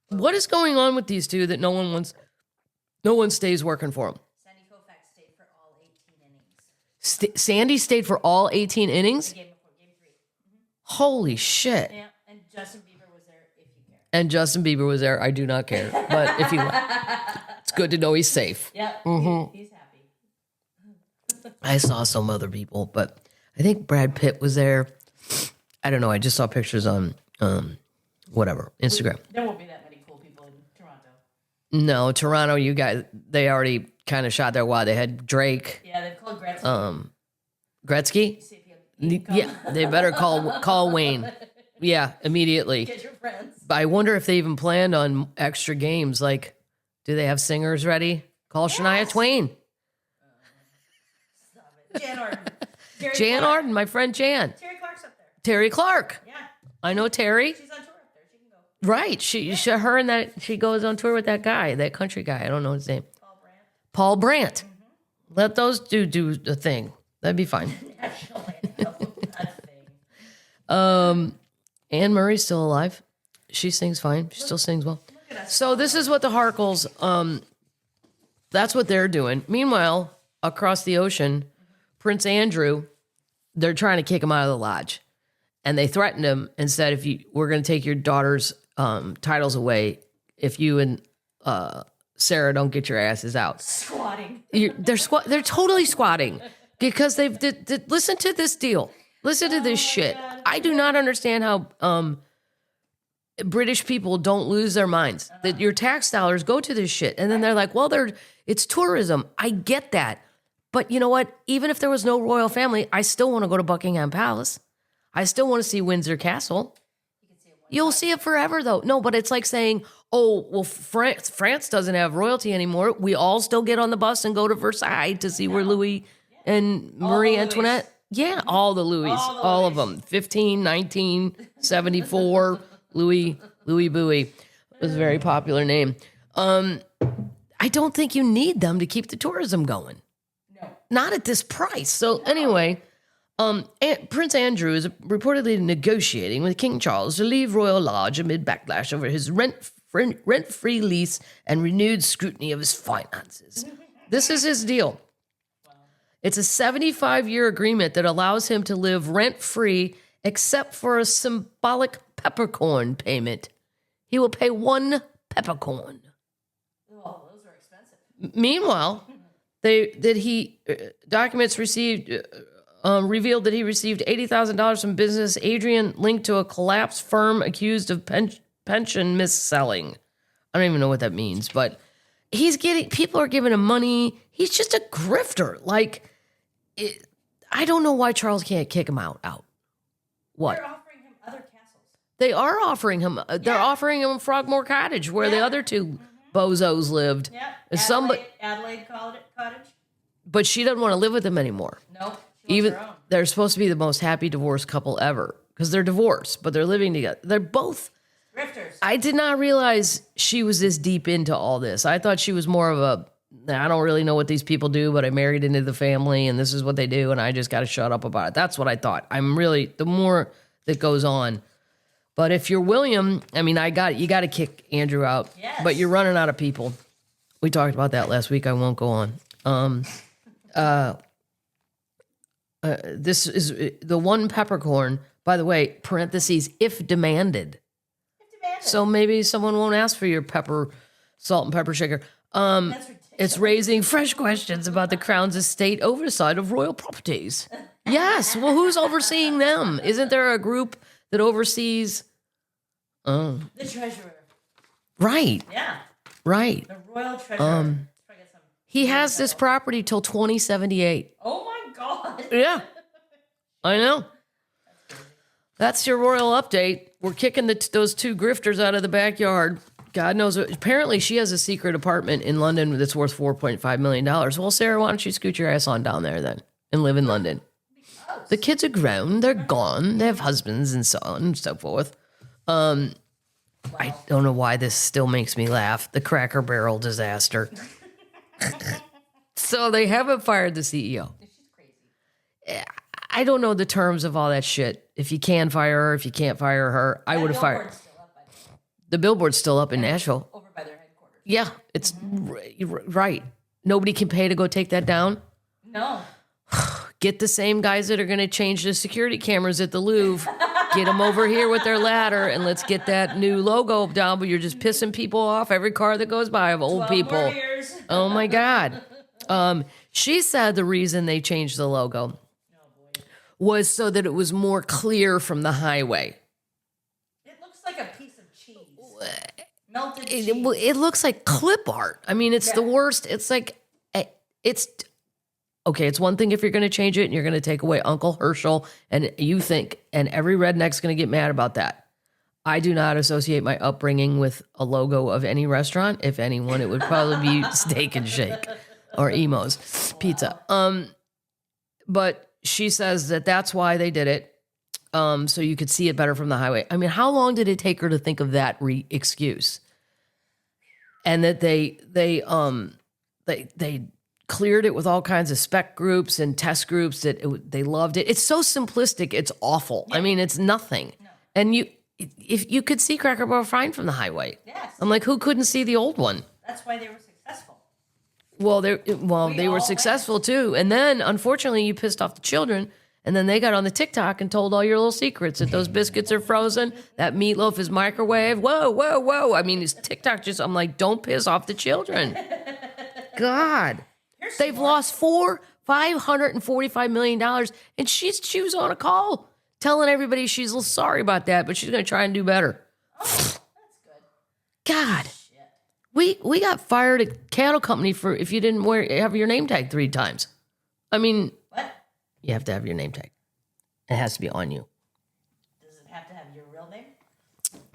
What is going on with these two that no one stays working for them? Sandy Koufax stayed for all 18 innings. Sandy stayed for all 18 innings? Game 3. Holy shit. Yeah, and Justin Bieber was there, if you care. And Justin Bieber was there. I do not care. But if you want, it's good to know he's safe. Yeah, he's happy. I saw some other people, but I think Brad Pitt was there. I don't know. I just saw pictures on whatever, Instagram. There won't be that many cool people in Toronto. No, Toronto, you guys, they already kind of shot their wad. They had Drake. Yeah, they've called Gretzky. Gretzky? Yeah, they better call Wayne. Yeah, immediately. Get your friends. But I wonder if they even planned on extra games. Like, do they have singers ready? Call Shania Twain. Stop it. Jan Arden. Jan Arden, my friend Jan. Terry Clark's up there. Terry Clark. Yeah. I know Terry. She's on tour up there. She can go. Right. Her and that, she goes on tour with that guy, that country guy. I don't know his name. Paul Brandt. Mm-hmm. Let those do the thing. That'd be fine. National anthem. That's a thing. Anne Murray's still alive. She sings fine. She still sings well. So this is what the Harkles, that's what they're doing. Meanwhile, across the ocean, Prince Andrew, they're trying to kick him out of the lodge. And they threatened him and said, we're going to take your daughter's titles away if you and Sarah don't get your asses out. Squatting. They're totally squatting because listen to this deal. Listen to this shit. I do not understand how British people don't lose their minds. That your tax dollars go to this shit. And then they're like, well, it's tourism. I get that. But you know what? Even if there was no royal family, I still want to go to Buckingham Palace. I still want to see Windsor Castle. You'll see it forever, though. No, but it's like saying, oh, well, France doesn't have royalty anymore. We all still get on the bus and go to Versailles to see where Louis and Marie Antoinette. Yeah, all the Louis. All of them. 15, 19, 74, Louis Bowie. It was a very popular name. I don't think you need them to keep the tourism going. No. Not at this price. So anyway, Prince Andrew is reportedly negotiating with King Charles to leave Royal Lodge amid backlash over his rent-free lease and renewed scrutiny of his finances. This is his deal. It's a 75-year agreement that allows him to live rent-free except for a symbolic peppercorn payment. He will pay 1 peppercorn. Oh, those are expensive. Meanwhile, documents revealed that he received $80,000 from business Adrian linked to a collapsed firm accused of pension mis-selling. I don't even know what that means, but people are giving him money. He's just a grifter. I don't know why Charles can't kick him out. What? They're offering him other castles. They are offering him. They're offering him Frogmore Cottage, where the other two bozos lived. Yeah. Adelaide Cottage. But she doesn't want to live with him anymore. Nope. Even they're supposed to be the most happy divorced couple ever because they're divorced, but they're living together. They're both grifters. I did not realize she was this deep into all this. I thought she was more of I don't really know what these people do, but I married into the family and this is what they do. And I just got to shut up about it. That's what I thought. The more that goes on, but if you're William, I mean, you got to kick Andrew out, but you're running out of people. We talked about that last week. I won't go on. This is the one peppercorn, by the way, parentheses, if demanded. So maybe someone won't ask for your salt and pepper shaker. That's ridiculous. It's raising fresh questions about the Crown's estate oversight of royal properties. Yes. Well, who's overseeing them? Isn't there a group that oversees? The treasurer. Right. Yeah. Right. The royal treasurer. He has this property till 2078. Oh my God. Yeah. I know. That's your royal update. We're kicking those two grifters out of the backyard. God knows. Apparently, she has a secret apartment in London that's worth $4.5 million. Well, Sarah, why don't you scoot your ass on down there then and live in London? The kids are grown. They're gone. They have husbands and so on and so forth. I don't know why this still makes me laugh. The Cracker Barrel disaster. So they haven't fired the CEO. She's crazy. I don't know the terms of all that shit. If you can fire her, if you can't fire her, I would have fired. The billboard's still up in Nashville. Over by their headquarters. Yeah, it's right. Nobody can pay to go take that down. No. Get the same guys that are going to change the security cameras at the Louvre. Get them over here with their ladder, and let's get that new logo down. But you're just pissing people off every car that goes by of old people. Oh my God. She said the reason they changed the logo was so that it was more clear from the highway. It looks like a piece of cheese. Melted cheese. It looks like clip art. I mean, it's the worst. It's like, it's one thing if you're going to change it and you're going to take away Uncle Herschel and you think, and every redneck's going to get mad about that. I do not associate my upbringing with a logo of any restaurant. If anyone, it would probably be Steak and Shake or Emo's Pizza. But she says that that's why they did it. So you could see it better from the highway. I mean, how long did it take her to think of that excuse? And that they cleared it with all kinds of spec groups and test groups that they loved it. It's so simplistic. It's awful. Yeah. I mean, it's nothing. No. And if you could see Cracker Barrel frying from the highway. Yes. I'm like, who couldn't see the old one? That's why they were successful. Well, they were successful too. And then, unfortunately, you pissed off the children. And then they got on the TikTok and told all your little secrets that those biscuits are frozen, that meatloaf is microwave. Whoa, whoa, whoa. I mean, it's TikTok I'm like, don't piss off the children. God. They've lost $545 million. And she was on a call telling everybody she's a little sorry about that, but she's going to try and do better. Oh, that's good. God. We got fired at cattle company for if you didn't have your name tag 3 times. I mean, what? You have to have your name tag. It has to be on you. Does it have to have your real name?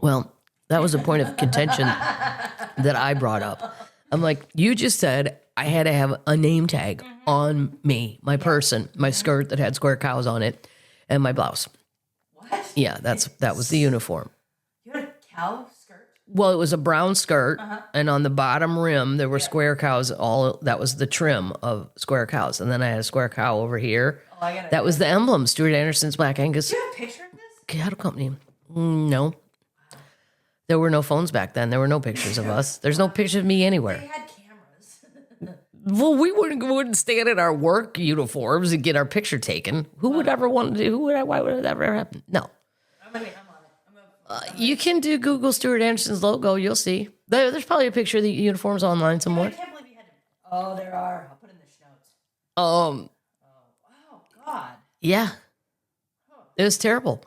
Well, that was a point of contention that I brought up. I'm like, you just said I had to have a name tag on me, my person, my skirt that had square cows on it, and my blouse. What? Yeah, that was the uniform. You had a cow skirt? Well, it was a brown skirt, and on the bottom rim there were square cows. That was the trim of square cows, and then I had a square cow over here. That was the emblem, Stuart Anderson's Black Angus. Do you have a picture of this? Cattle company. No. There were no phones back then. There were no pictures of us. There's no picture of me anywhere. They had cameras. Well, we wouldn't stand in our work uniforms and get our picture taken. Who would ever want to do? Why would it ever happen? No. I'm on it. You can do Google Stuart Anderson's logo. You'll see. There's probably a picture of the uniforms online somewhere. I can't believe you had to. Oh, there are. I'll put in the notes. Oh, God. Yeah. It was terrible.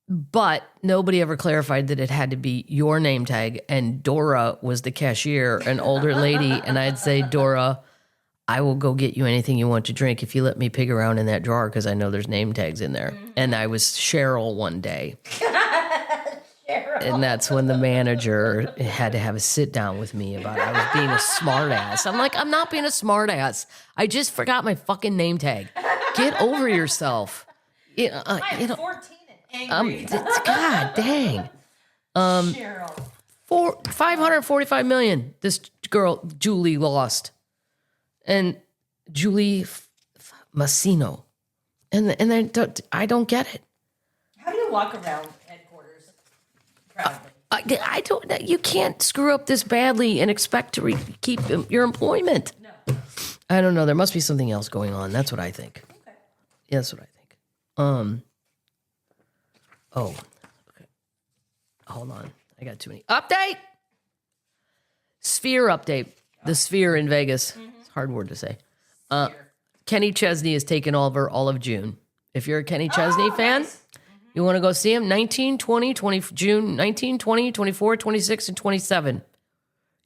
But nobody ever clarified that it had to be your name tag. And Dora was the cashier, an older lady. And I'd say, Dora, I will go get you anything you want to drink if you let me pig around in that drawer because I know there's name tags in there. And I was Cheryl one day. And that's when the manager had to have a sit down with me about it. I was being a smart ass. I'm like, I'm not being a smart ass. I just forgot my fucking name tag. Get over yourself. I'm 14 and angry. God dang. Cheryl. $545 million. This girl, Julie, lost. And Julie Massino. And I don't get it. How do you walk around headquarters proudly? I don't. You can't screw up this badly and expect to keep your employment. No. I don't know. There must be something else going on. That's what I think. Okay. Yeah, that's what I think. Oh, okay. Hold on. I got too many. Update! Sphere update. The Sphere in Vegas. It's a hard word to say. Kenny Chesney is taking over all of June. If you're a Kenny Chesney fan, you want to go see him, 19, 20, June 19, 20, 24, 26, and 27.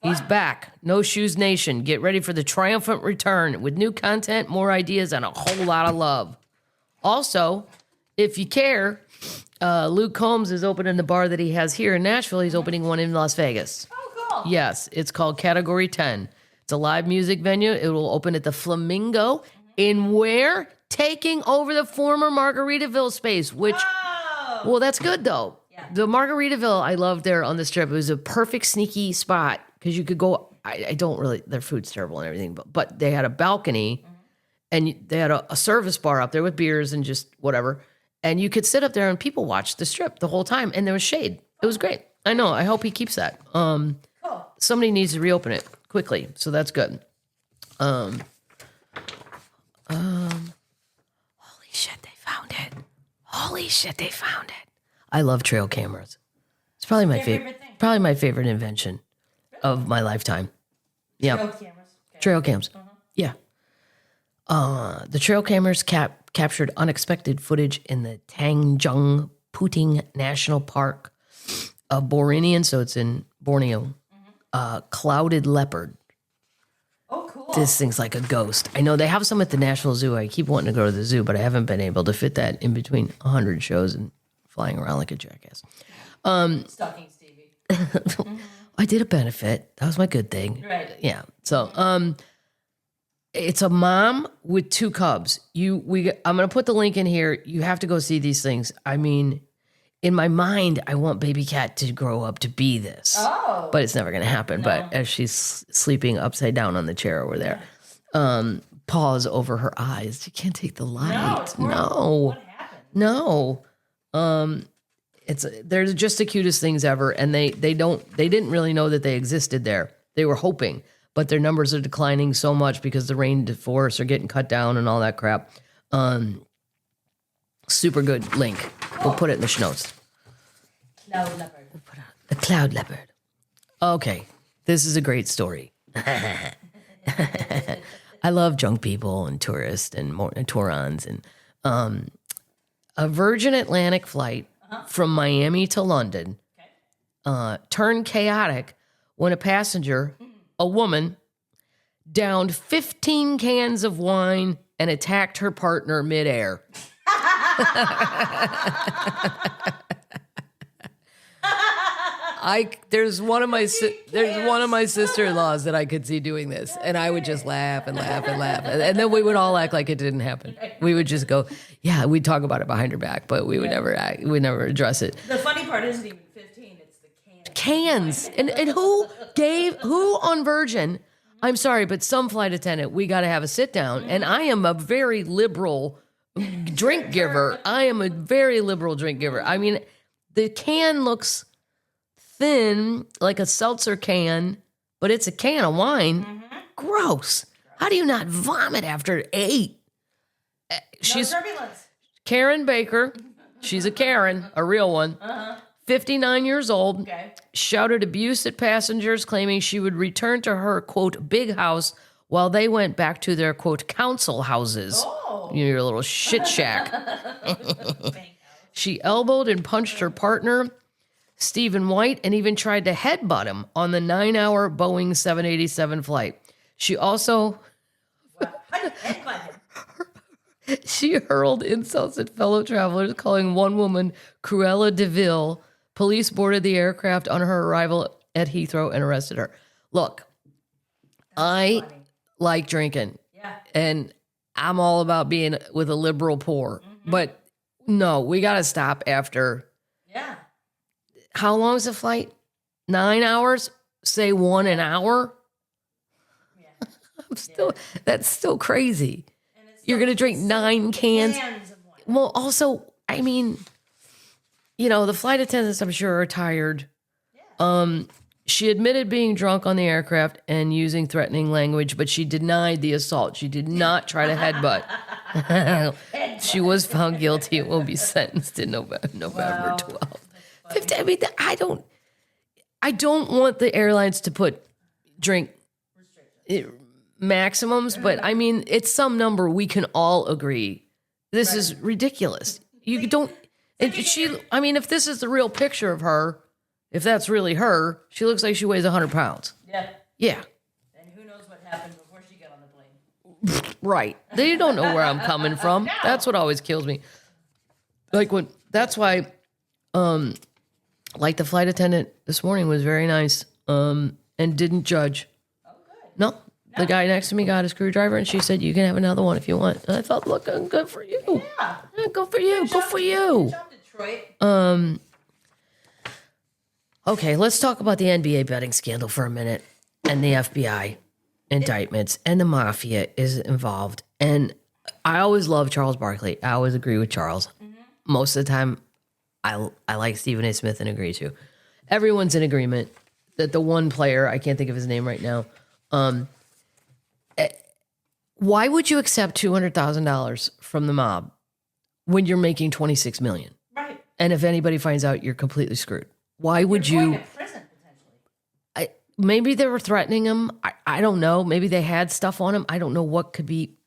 He's back. No Shoes Nation. Get ready for the triumphant return with new content, more ideas, and a whole lot of love. Also, if you care, Luke Combs is opening the bar that he has here in Nashville. He's opening one in Las Vegas. Oh, cool. Yes, it's called Category 10. It's a live music venue. It will open at the Flamingo in where? Taking over the former Margaritaville space, which, well, that's good though. Yeah. The Margaritaville, I loved there on the Strip. It was a perfect sneaky spot because you could go, I don't really, their food's terrible and everything, but they had a balcony and they had a service bar up there with beers and just whatever. And you could sit up there and people watched the Strip the whole time and there was shade. It was great. I know. I hope he keeps that. Cool. Somebody needs to reopen it quickly. So that's good. Holy shit, they found it. Holy shit, they found it. I love trail cameras. It's probably my favorite thing. Probably my favorite invention of my lifetime. Yeah. Trail cameras. Okay. Trail cams. Yeah. The trail cameras captured unexpected footage in the Tanjung Puting National Park of Borneo, so it's in Borneo. Clouded leopard. Oh, cool. This thing's like a ghost. I know they have some at the National Zoo. I keep wanting to go to the zoo, but I haven't been able to fit that in between 100 shows and flying around like a jackass. Stalking Stevie. I did a benefit. That was my good thing. Right. Yeah. So, it's a mom with two cubs. I'm going to put the link in here. You have to go see these things. I mean, in my mind, I want baby cat to grow up to be this. Oh. But it's never going to happen. No. But as she's sleeping upside down on the chair over there, paws over her eyes. You can't take the light. No. What happened? No. They're just the cutest things ever. And they didn't really know that they existed there. They were hoping, but their numbers are declining so much because the rain forests are getting cut down and all that crap. Super good link. We'll put it in the show notes. Cloud leopard. We'll put the cloud leopard. Okay, this is a great story. I love drunk people and tourists and Tourons and a Virgin Atlantic flight from Miami to London turned chaotic when a passenger, a woman, downed 15 cans of wine and attacked her partner midair. There's one of my sister-in-laws that I could see doing this, and I would just laugh and laugh and laugh, and then we would all act like it didn't happen. We would just go, yeah, we'd talk about it behind her back, but we would never address it. The funny part isn't even 15; it's the cans. And who on Virgin? I'm sorry, but some flight attendant, we got to have a sit down, and I am a very liberal drink giver. I am a very liberal drink giver. I mean, the can looks thin, like a seltzer can, but it's a can of wine. Gross. How do you not vomit after 8? She's no turbulence. Karen Baker. She's a Karen, a real one. 59 years old. Okay. Shouted abuse at passengers, claiming she would return to her, quote, big house while they went back to their, quote, council houses. Oh. Your little shit shack. She elbowed and punched her partner, Stephen White, and even tried to headbutt him on the 9-hour Boeing 787 flight. She also... Wow. How do you headbutt him? She hurled insults at fellow travelers, calling one woman Cruella de Vil. Police boarded the aircraft on her arrival at Heathrow and arrested her. Look, I like drinking. Yeah. And I'm all about being with a liberal poor. But no, we got to stop after. Yeah. How long is the flight? 9 hours? Say 1 an hour? Yeah. That's still crazy. And it's You're going to drink 9 cans. of wine. Well, also, I mean, the flight attendants, I'm sure, are tired. Yeah. She admitted being drunk on the aircraft and using threatening language, but she denied the assault. She did not try to headbutt. She was found guilty and will be sentenced in November 12th. 50, I mean, I don't want the airlines to put drink maximums, but I mean, it's some number we can all agree. This is ridiculous. You don't, I mean, if this is the real picture of her, if that's really her, she looks like she weighs 100 pounds. Yeah. Yeah. And who knows what happened before she got on the plane. Right. They don't know where I'm coming from. No. That's what always kills me. That's why, like the flight attendant this morning was very nice, and didn't judge. Oh, good. No. The guy next to me got a screwdriver, and she said, "You can have another one if you want." And I thought, "Look, good for you. Yeah. Good for you. Good for you." Good job, Detroit. Okay, let's talk about the NBA betting scandal for a minute, and the FBI indictments, and the mafia is involved. And I always love Charles Barkley. I always agree with Charles. Mm-hmm. Most of the time, I like Stephen A. Smith and agree too. Everyone's in agreement that the one player, I can't think of his name right now, why would you accept $200,000 from the mob when you're making $26 million? Right. And if anybody finds out, you're completely screwed. Why would you? Going to prison, potentially. Maybe they were threatening him. I don't know. Maybe they had stuff on him. I don't know what could be.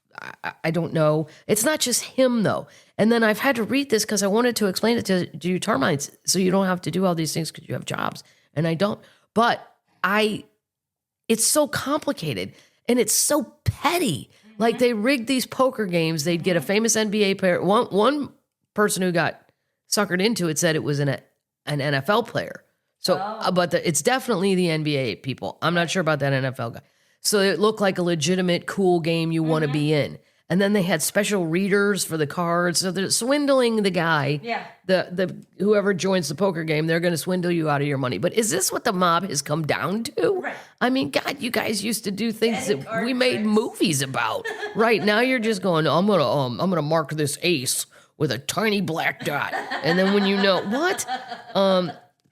I don't know. It's not just him, though. And then I've had to read this because I wanted to explain it to you termites so you don't have to do all these things because you have jobs. And I don't. But it's so complicated and it's so petty. Mm-hmm. Like they rigged these poker games. They'd get a famous NBA player. One person who got suckered into it said it was an NFL player. So, but it's definitely the NBA people. I'm not sure about that NFL guy. So it looked like a legitimate, cool game you want to be in. And then they had special readers for the cards. So they're swindling the guy. Yeah. The whoever joins the poker game, they're going to swindle you out of your money. But is this what the mob has come down to? Right. I mean, God, you guys used to do things that we made movies about. Right now, you're just going, I'm gonna mark this ace with a tiny black dot, and then when you know what,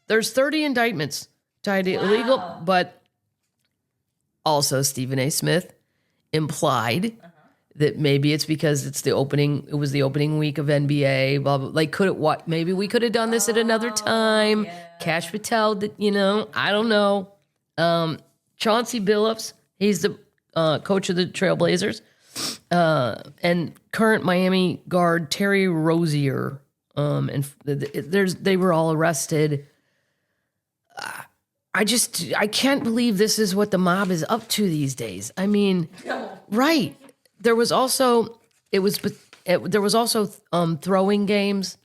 there's 30 indictments tied to illegal, but also Stephen A. Smith implied that maybe it's because it was the opening week of NBA, blah, blah. Like, maybe we could have done this at another time. Yeah. Cash Patel, I don't know. Chauncey Billups, he's the coach of the Trailblazers. And current Miami guard Terry Rozier, and they were all arrested. I can't believe this is what the mob is up to these days. I mean, right. There was also throwing games,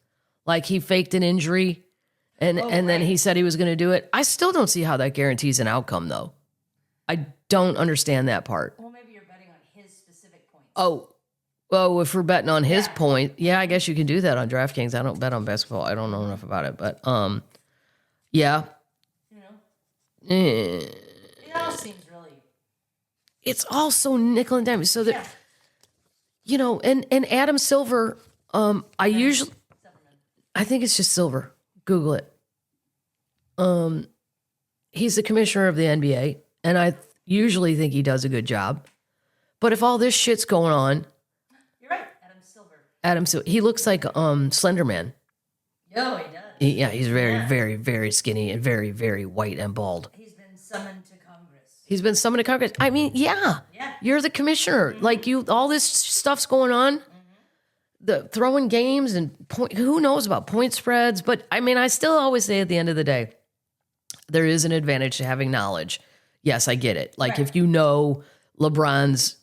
like he faked an injury and then he said he was going to do it. I still don't see how that guarantees an outcome, though. I don't understand that part. Well, maybe you're betting on his specific points. Oh, if we're betting on his point, yeah, I guess you can do that on DraftKings. I don't bet on basketball. I don't know enough about it, but yeah. It all seems really. It's all so nickel and dime. So that, and Adam Silver, I think it's just Silver. Google it. He's the commissioner of the NBA, and I usually think he does a good job. But if all this shit's going on, you're right, Adam Silver. He looks like Slender Man. No, he does. He's very, very, very skinny and very, very white and bald. He's been summoned to Congress. I mean, yeah. You're the commissioner. Mm-hmm. Like all this stuff's going on. Mm-hmm. The throwing games and who knows about point spreads. But I mean, I still always say at the end of the day, there is an advantage to having knowledge. Yes, I get it. Like if you know LeBron's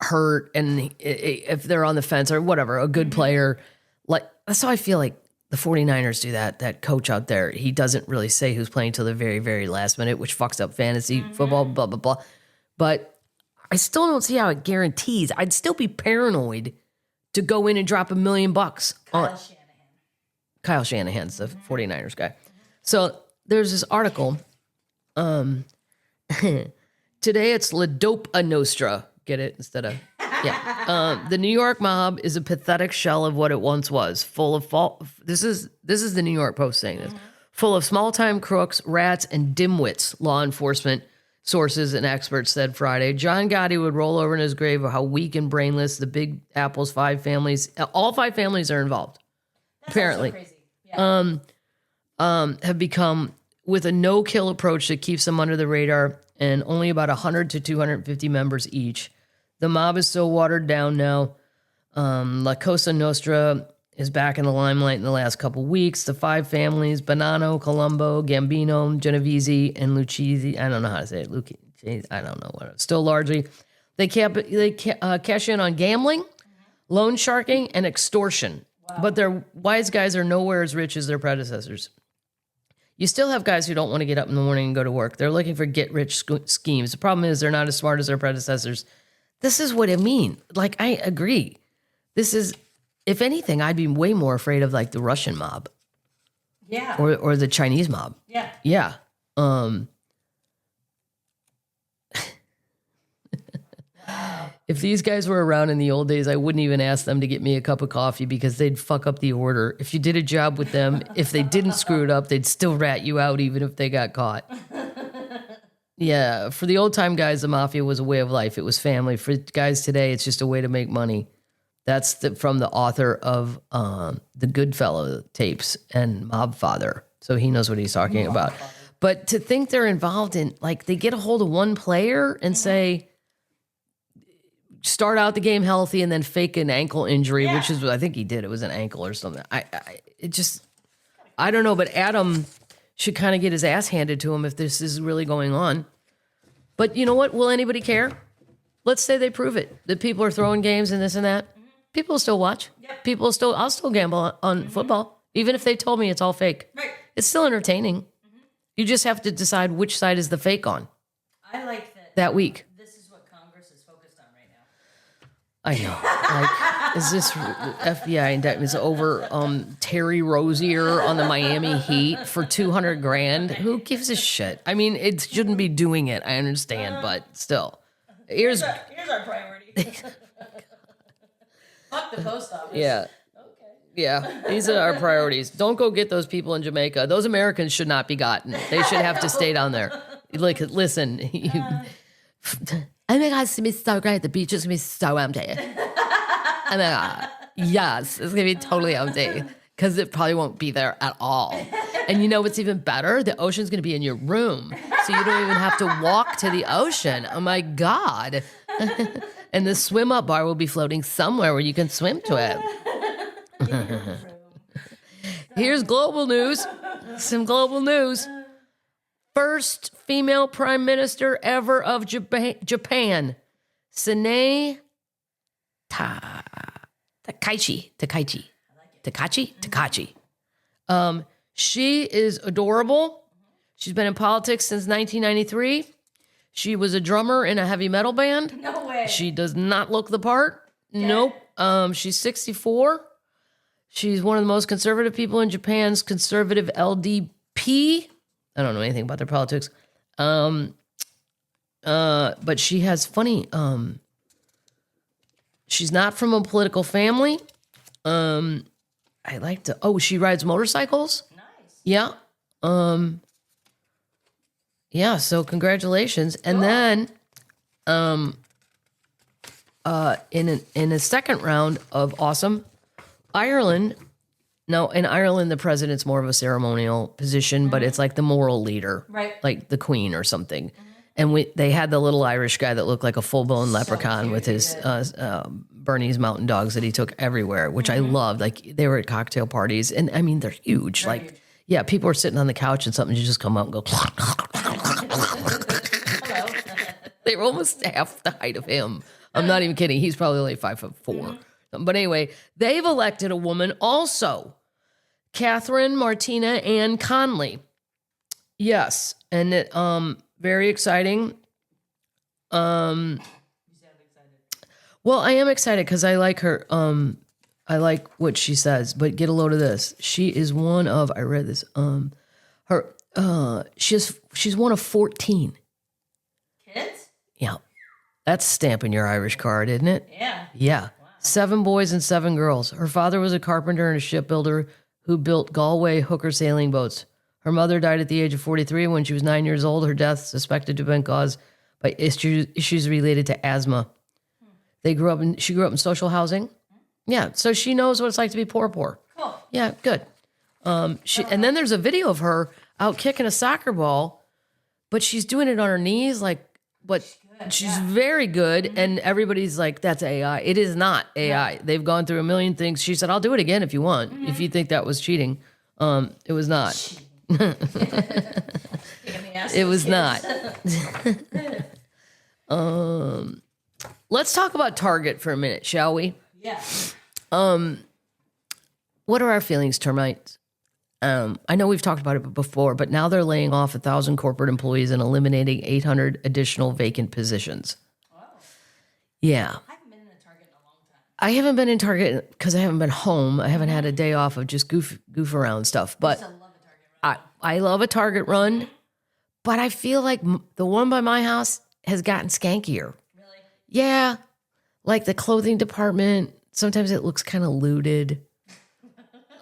hurt and if they're on the fence or whatever, a good player, like that's how I feel like the 49ers do that coach out there. He doesn't really say who's playing till the very, very last minute, which fucks up fantasy football, blah, blah, blah. But I still don't see how it guarantees. I'd still be paranoid to go in and drop $1 million on Kyle Shanahan's the 49ers guy. So there's this article. Today it's La Dopa Nostra. Get it? Instead of, the New York mob is a pathetic shell of what it once was, full of this is the New York Post saying this, full of small-time crooks, rats, and dimwits, law enforcement sources and experts said Friday. John Gotti would roll over in his grave of how weak and brainless the Big Apple's 5 families, all 5 families are involved, That's apparently, also crazy. Yeah. have become with a no-kill approach that keeps them under the radar and only about 100 to 250 members each. The mob is so watered down now. La Cosa Nostra is back in the limelight in the last couple weeks. The 5 families, Bonanno, Colombo, Gambino, Genovese, and Lucchese. I don't know how to say it. I don't know what. Still largely, they cash in on gambling, loan sharking, and extortion. Wow. But their wise guys are nowhere as rich as their predecessors. You still have guys who don't want to get up in the morning and go to work. They're looking for get-rich schemes. The problem is they're not as smart as their predecessors. This is what I mean. Like, I agree. This is... If anything, I'd be way more afraid of like the Russian mob. Yeah. Or the Chinese mob. Yeah. Yeah. If these guys were around in the old days, I wouldn't even ask them to get me a cup of coffee because they'd fuck up the order. If you did a job with them, if they didn't screw it up, they'd still rat you out even if they got caught. Yeah. For the old time guys, the mafia was a way of life. It was family. For guys today, it's just a way to make money. That's from the author of the Goodfellow tapes and Mob Father. So he knows what he's talking about. But to think they're involved in, like, they get a hold of one player and say, start out the game healthy and then fake an ankle injury, which is what I think he did. It was an ankle or something. I don't know, but Adam should kind of get his ass handed to him if this is really going on. But you know what? Will anybody care? Let's say they prove it, that people are throwing games and this and that. People will still watch. Yep. I'll still gamble on football, even if they told me it's all fake. Right. It's still entertaining. You just have to decide which side is the fake on. I like that week. This is what Congress is focused on right now. I know. Like, is this FBI indictments over Terry Rozier on the Miami Heat for $200,000? Who gives a shit? I mean, it shouldn't be doing it. I understand, but still. Here's our priority. Fuck the post office. Yeah. Okay. Yeah. These are our priorities. Don't go get those people in Jamaica. Those Americans should not be gotten. They should have to stay down there. Like, listen. Oh my God, it's going to be so great. The beach is going to be so empty. Oh my God. Yes, it's going to be totally empty because it probably won't be there at all. And you know what's even better? The ocean's going to be in your room. So you don't even have to walk to the ocean. Oh my God. And the swim up bar will be floating somewhere where you can swim to it. Here's global news. Some global news. First female prime minister ever of Japan, Sanae Takachi. She is adorable. She's been in politics since 1993. She was a drummer in a heavy metal band. No way. She does not look the part. Yeah. Nope. She's 64. She's one of the most conservative people in Japan's conservative LDP. I don't know anything about their politics. But she has funny, she's not from a political family. She rides motorcycles. Nice. Yeah. Yeah, so congratulations. And then in a second round of awesome, Ireland. No, in Ireland, the president's more of a ceremonial position, but it's like the moral leader, right? Like the queen or something. And they had the little Irish guy that looked like a full-blown leprechaun with his Bernese Mountain Dogs that he took everywhere, which I loved. Like, they were at cocktail parties, and I mean, they're huge. They're huge. Yeah, people are sitting on the couch and something, you just come out and go. They were almost half the height of him. I'm not even kidding. He's probably like 5'4". But anyway, they've elected a woman also, Catherine Martina Ann Conley. Yes, and it, very exciting. You sound excited. Well, I am excited because I like her. I like what she says. But get a load of this. She is one of. I read this. She's one of 14 kids. Yeah, that's stamping your Irish card, isn't it? Yeah. Yeah. Wow. 7 boys and 7 girls. Her father was a carpenter and a shipbuilder who built Galway hooker sailing boats. Her mother died at the age of 43 when she was 9 years old. Her death suspected to have been caused by issues related to asthma. She grew up in social housing. Yeah, so she knows what it's like to be poor. Cool. Yeah, good. And then there's a video of her out kicking a soccer ball, but she's doing it on her knees, she's very good. And everybody's like, that's AI. It is not AI. Yeah. They've gone through a million things. She said, I'll do it again if you want, if you think that was cheating. It was not. It was not. Let's talk about Target for a minute, shall we? Yeah. What are our feelings, termites? I know we've talked about it before, but now they're laying off 1,000 corporate employees and eliminating 800 additional vacant positions. Wow. Yeah. I haven't been in a Target in a long time. I haven't been in Target because I haven't been home. I haven't had a day off of just goof around stuff. But I love a Target run, but I feel like the one by my house has gotten skankier. Really? Yeah. Like the clothing department, sometimes it looks kind of looted.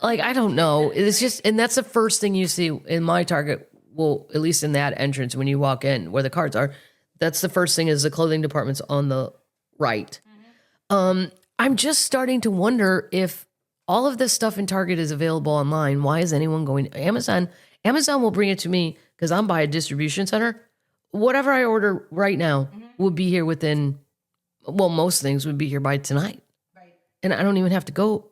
Like, I don't know. It's just, and that's the first thing you see in my Target. Well, at least in that entrance when you walk in where the carts are, that's the first thing is the clothing department's on the right. Mm-hmm. I'm just starting to wonder if all of this stuff in Target is available online. Why is anyone going to Amazon? Amazon will bring it to me because I'm by a distribution center. Whatever I order right now would be here within, well, most things would be here by tonight. Right. And I don't even have to go.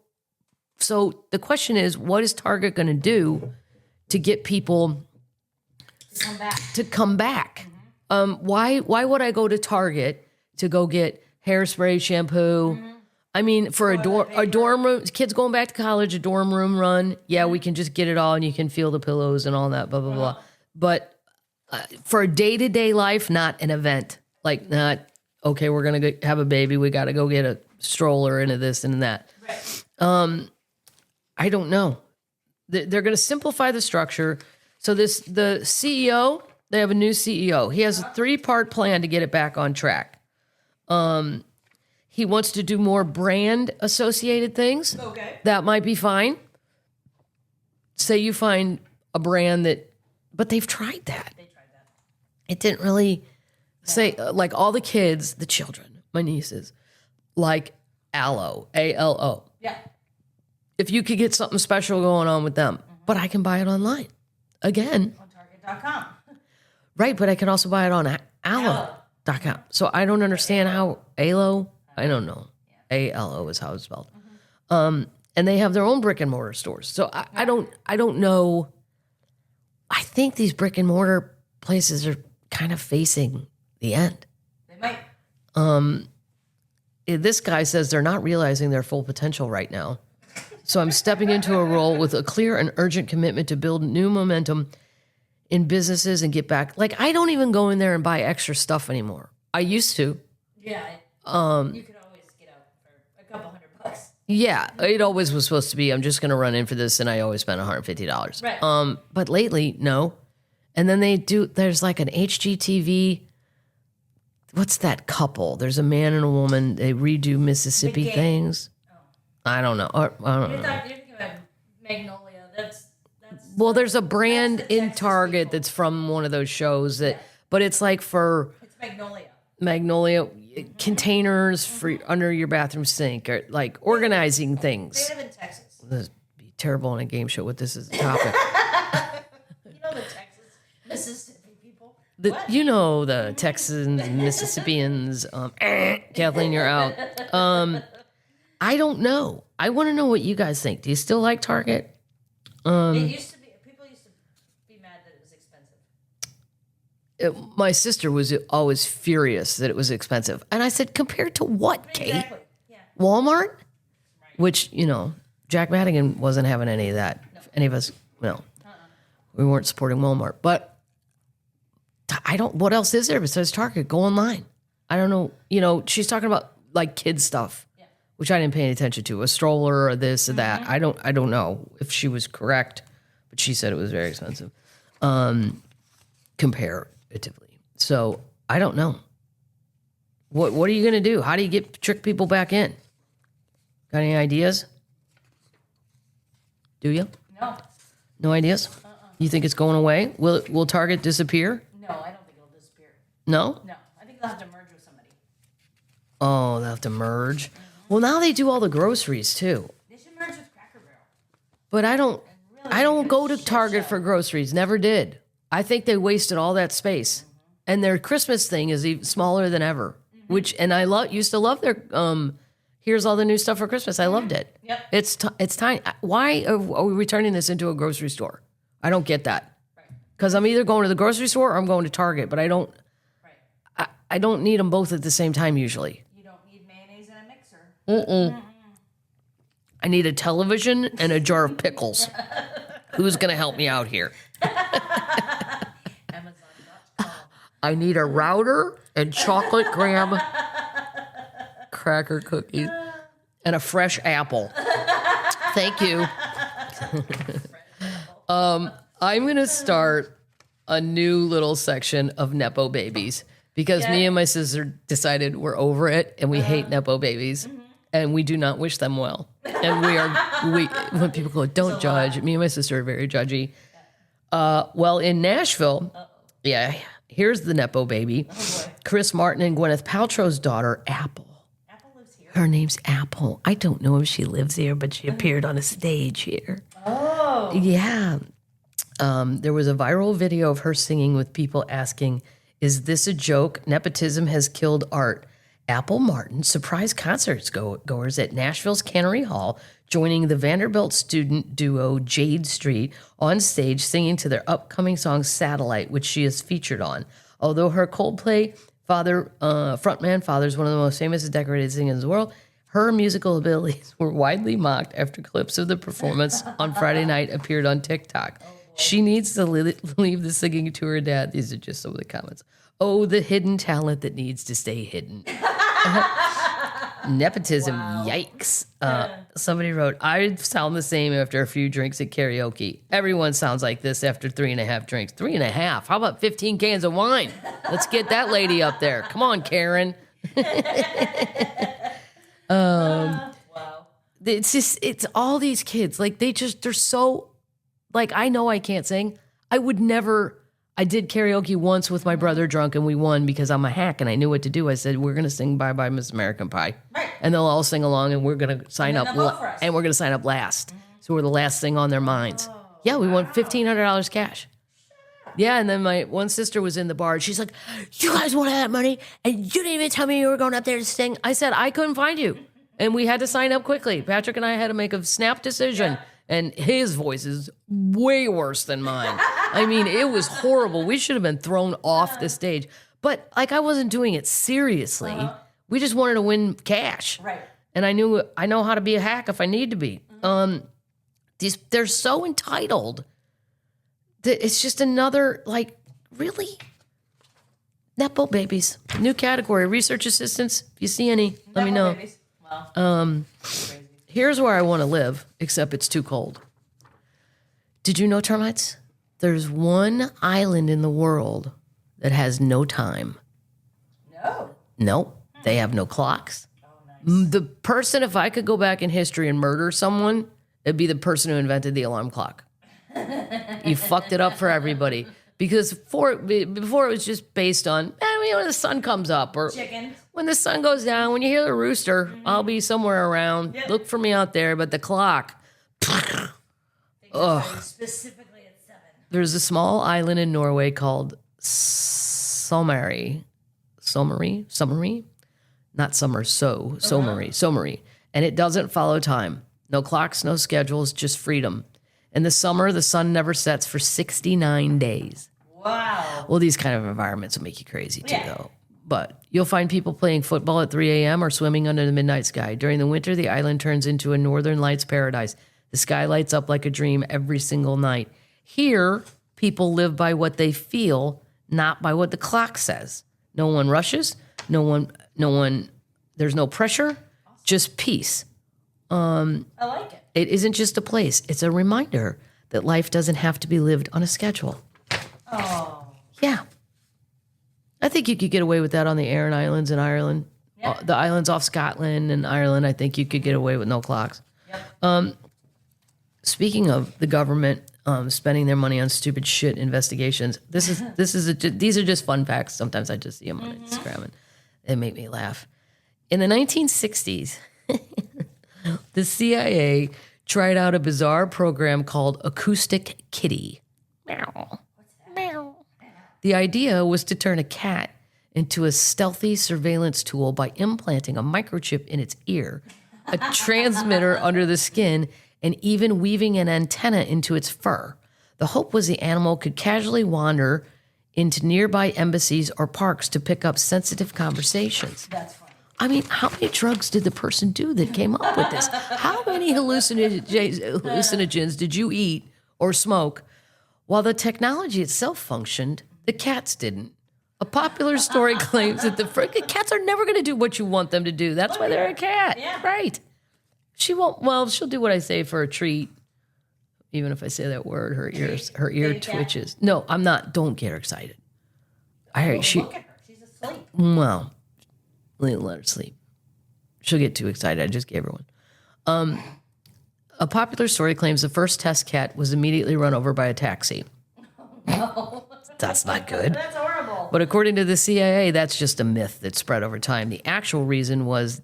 So the question is, what is Target going to do to get people to come back? Mm-hmm. Why would I go to Target to go get hairspray, shampoo? Mm-hmm. I mean, for a dorm room, kids going back to college, a dorm room run. Yeah, we can just get it all and you can feel the pillows and all that, blah, blah, blah. But for a day-to-day life, not an event. Like not, okay, we're going to have a baby. We got to go get a stroller into this and that. Right. I don't know. They're going to simplify the structure. So the CEO, they have a new CEO. He has a 3-part plan to get it back on track. He wants to do more brand associated things. Okay. That might be fine. Say you find a brand but they've tried that. It didn't really say, like all the kids, the children, my nieces, like Aloe, A-L-O. Yeah. If you could get something special going on with them, but I can buy it online. Again. On Target.com. Right, but I can also buy it on Aloe.com. So I don't understand how Aloe, I don't know. Yeah. A-L-O is how it's spelled. Mm-hmm. And they have their own brick and mortar stores. So I don't know. I think these brick and mortar places are kind of facing the end. They might. This guy says they're not realizing their full potential right now. So I'm stepping into a role with a clear and urgent commitment to build new momentum in businesses and get back. Like, I don't even go in there and buy extra stuff anymore. I used to. Yeah. You could always get out for a couple $100. Yeah. It always was supposed to be, I'm just going to run in for this, and I always spend $150. Right. But lately, no. And then there's like an HGTV. What's that couple? There's a man and a woman. They redo Mississippi things. I don't know. I don't know. You're thinking about Magnolia. That's well, there's a brand in Target that's from one of those shows but it's like it's Magnolia containers for under your bathroom sink or like organizing things. They live in Texas. This would be terrible on a game show with this as a topic. You know the Texas, Mississippi people. The Texans, Mississippians. Kathleen, you're out. I don't know. I want to know what you guys think. Do you still like Target? It used to be. People used to be mad that it was expensive. My sister was always furious that it was expensive, and I said, "Compared to what, Kate? Exactly. Yeah. Walmart?" Right. Which Jack Madigan wasn't having any of that. No. Any of us, no. We weren't supporting Walmart, but I don't. What else is there besides Target? Go online. I don't know. She's talking about like kids stuff. Which I didn't pay any attention to, a stroller or this or that. I don't know if she was correct, but she said it was very expensive, comparatively. So I don't know. What are you going to do? How do you trick people back in? Got any ideas? Do you? No. No ideas? You think it's going away? Will Target disappear? No, I don't think it'll disappear. No? No, I think they'll have to merge with somebody. Oh, they'll have to merge. Well, now they do all the groceries too. They should merge with Cracker Barrel. But I don't Really go to Target for groceries. Never did. I think they wasted all that space. And their Christmas thing is even smaller than ever. And I used to love their here's all the new stuff for Christmas. I loved it. Yep. It's tiny. Why are we returning this into a grocery store? I don't get that. Right. Because I'm either going to the grocery store or I'm going to Target, but I don't. Right. I don't need them both at the same time usually. You don't need mayonnaise in a mixer. I need a television and a jar of pickles. Who's going to help me out here? Amazon.com. I need a router and chocolate graham cracker cookies and a fresh apple. Thank you. I'm going to start a new little section of Nepo babies because me and my sister decided we're over it and we hate Nepo babies and we do not wish them well. And when people go, don't judge, me and my sister are very judgy. Well, in Nashville, here's the Nepo baby. Oh, boy. Chris Martin and Gwyneth Paltrow's daughter, Apple. Apple lives here. Her name's Apple. I don't know if she lives here, but she appeared on a stage here. Oh. Yeah. There was a viral video of her singing with people asking, is this a joke? Nepotism has killed art. Apple Martin surprised concerts goers at Nashville's Cannery Hall, joining the Vanderbilt student duo Jade Street on stage singing to their upcoming song Satellite, which she is featured on. Although her Coldplay frontman father is one of the most famous and decorated singers in the world, her musical abilities were widely mocked after clips of the performance on Friday night appeared on TikTok. She needs to leave the singing to her dad. These are just some of the comments. Oh, the hidden talent that needs to stay hidden. Nepotism, yikes. Somebody wrote, I sound the same after a few drinks at karaoke. Everyone sounds like this after 3.5 drinks. 3.5? How about 15 cans of wine? Let's get that lady up there. Come on, Karen. Wow. It's all these kids. Like, they're so, like, I know I can't sing. I did karaoke once with my brother drunk and we won because I'm a hack and I knew what to do. I said, we're going to sing Bye Bye Miss American Pie. Right. And they'll all sing along and we're going to sign up. they'll vote for us. And we're going to sign up last. So we're the last thing on their minds. Yeah, we won $1,500 cash. Yeah, and then my one sister was in the bar. And she's like, you guys want that money? And you didn't even tell me you were going up there to sing. I said, I couldn't find you. And we had to sign up quickly. Patrick and I had to make a snap decision. Yeah. And his voice is way worse than mine. I mean, it was horrible. We should have been thrown off the stage. But, like, I wasn't doing it seriously. We just wanted to win cash. Right. And I know how to be a hack if I need to be. They're so entitled that it's just another, like, really? Nepo babies. New category, research assistants. If you see any, let me know. Babies. Well, Here's where I want to live, except it's too cold. Did you know, termites? There's one island in the world that has no time. no. Nope. They have no clocks. Oh, nice. The person, if I could go back in history and murder someone, it'd be the person who invented the alarm clock. You fucked it up for everybody. Because before it was just based on, when the sun comes up or Chickens. when the sun goes down, when you hear the rooster, I'll be somewhere around. Yep. Look for me out there. But the clock, Specifically at 7. there's a small island in Norway called Somari. Not summer, Somari. And it doesn't follow time. No clocks, no schedules, just freedom. In the summer, the sun never sets for 69 days. Wow. Well, these kind of environments will make you crazy too, Yeah. though. But you'll find people playing football at 3 a.m. or swimming under the midnight sky. During the winter, the island turns into a northern lights paradise. The sky lights up like a dream every single night. Here, people live by what they feel, not by what the clock says. No one rushes. No one, there's no pressure, just peace. I like it. It isn't just a place. It's a reminder that life doesn't have to be lived on a schedule. Oh. Yeah. I think you could get away with that on the Aran Islands in Ireland. Yeah. The islands off Scotland and Ireland, I think you could get away with no clocks. Yep. Speaking of the government, spending their money on stupid shit investigations. These are just fun facts. Sometimes I just see them on Instagram and they make me laugh. In the 1960s, the CIA tried out a bizarre program called Acoustic Kitty. Meow. Meow. The idea was to turn a cat into a stealthy surveillance tool by implanting a microchip in its ear, a transmitter under the skin, and even weaving an antenna into its fur. The hope was the animal could casually wander into nearby embassies or parks to pick up sensitive conversations. That's funny. I mean, how many drugs did the person do that came up with this? How many hallucinogens did you eat or smoke? While the technology itself functioned, the cats didn't. A popular story claims that the cats are never going to do what you want them to do. That's why they're a cat. Yeah. Right. She won't, well, she'll do what I say for a treat. Even if I say that word, her ear twitches. No, I'm not. Don't get her excited. Look at her. She's asleep. Well, let her sleep. She'll get too excited. I just gave her one. A popular story claims the first test cat was immediately run over by a taxi. No. That's not good. That's horrible. But according to the CIA, that's just a myth that spread over time. The actual reason was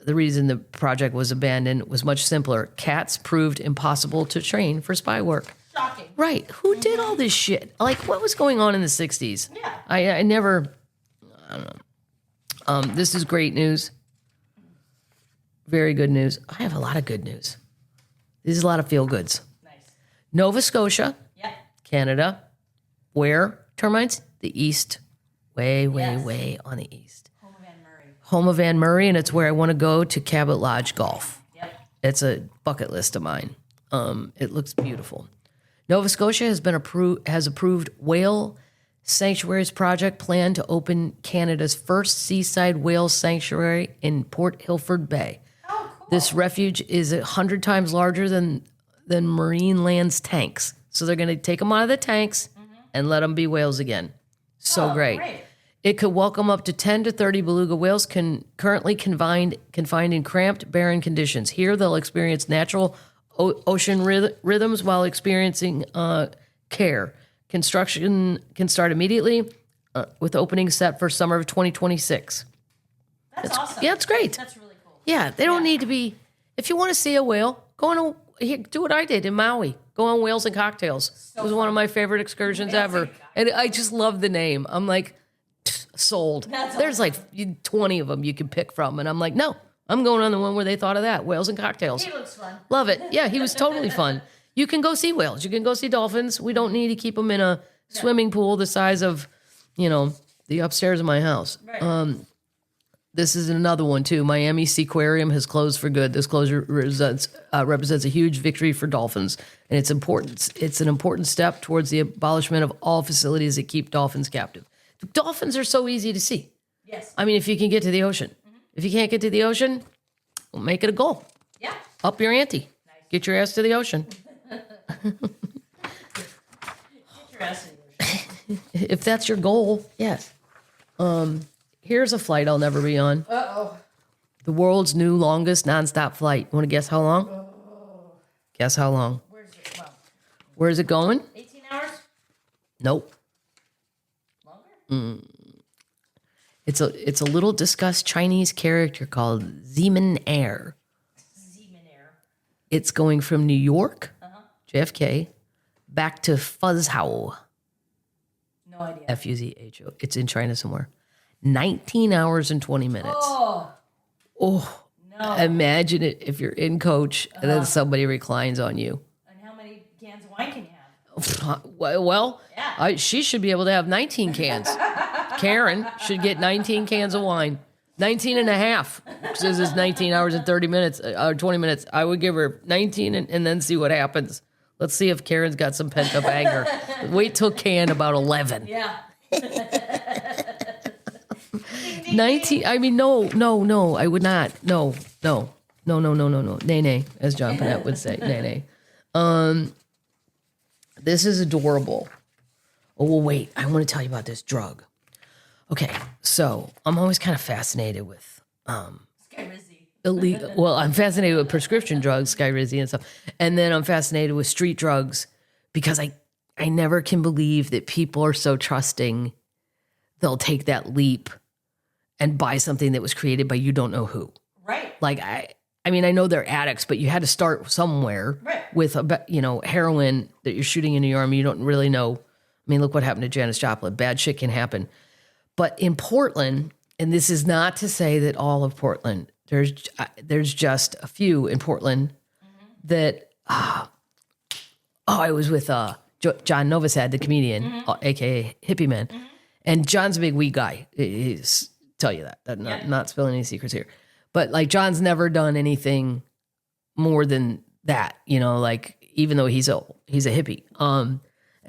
the reason the project was abandoned was much simpler. Cats proved impossible to train for spy work. Shocking. Right. Who did all this shit? Like, what was going on in the 60s? Yeah. I don't know. This is great news. Very good news. I have a lot of good news. This is a lot of feel goods. Nice. Nova Scotia, Yeah. Canada. Where? Termites? The east. Way Yes. on the east. Home of Anne Murray. Home of Anne Murray, and it's where I want to go to Cabot Lodge Golf. Yep. It's a bucket list of mine. It looks beautiful. Nova Scotia has approved whale sanctuaries project plan to open Canada's first seaside whale sanctuary in Port Hilford Bay. Oh, cool. This refuge is 100 times larger than Marine Land's tanks. So they're going to take them out of the tanks and let them be whales again. So great. It could welcome up to 10 to 30 beluga whales currently confined in cramped, barren conditions. Here they'll experience natural ocean rhythms while experiencing care. Construction can start immediately with opening set for summer of 2026. That's awesome. Yeah, it's great. That's really cool. Yeah, they don't need to be. If you want to see a whale, do what I did in Maui. Go on Whales and Cocktails. It was one of my favorite excursions ever. And I just love the name. I'm like, sold. There's like 20 of them you can pick from. And I'm like, no, I'm going on the one where they thought of that. Whales and Cocktails. He looks fun. Love it. Yeah, he was totally fun. You can go see whales. You can go see dolphins. We don't need to keep them in a swimming pool the size of, the upstairs of my house. Right. This is another one too. Miami Seaquarium has closed for good. This closure represents a huge victory for dolphins, and it's important. It's an important step towards the abolishment of all facilities that keep dolphins captive. Dolphins are so easy to see. Yes. I mean, if you can get to the ocean. If you can't get to the ocean, well, make it a goal. Yeah. Up your ante. Nice. Get your ass to the ocean. Get your ass in the ocean. If that's your goal, yes. Here's a flight I'll never be on. Uh-oh. The world's new longest nonstop flight. Want to guess how long? Oh. Guess how long? Where's it? Well, Where's it going? 18 hours? Nope. Longer? It's a little discussed Chinese character called Zeeman Air. Zeeman Air. It's going from New York, JFK, back to Fuzhou. No idea. Fuzho. It's in China somewhere. 19 hours and 20 minutes. Oh. Oh, No. imagine it if you're in coach and then somebody reclines on you. And how many cans of wine can you have? Well, Yeah. she should be able to have 19 cans. Karen should get 19 cans of wine. 19 and a half. Says it's 19 hours and 30 minutes, or 20 minutes. I would give her 19 and then see what happens. Let's see if Karen's got some pent up anger. Wait till can about 11. Yeah. 19. I mean, no. I would not. No. Nay, as John Panette would say. Nay. This is adorable. Oh, well, wait. I want to tell you about this drug. Okay, so I'm always kind of fascinated with Skyrizzi. Well, I'm fascinated with prescription drugs, Skyrizi and stuff. And then I'm fascinated with street drugs because I never can believe that people are so trusting they'll take that leap and buy something that was created by you don't know who. Right. Like, I mean, I know they're addicts, but you had to start somewhere with, heroin that you're shooting into your arm. You don't really know. I mean, look what happened to Janis Joplin. Bad shit can happen. But in Portland, and this is not to say that all of Portland, there's just a few in Portland that, I was with John Novosad, the comedian, a.k.a. Hippie Man. And John's a big weed guy. He's tell you that. Not spilling any secrets here. But like John's never done anything more than that, like even though he's a hippie. And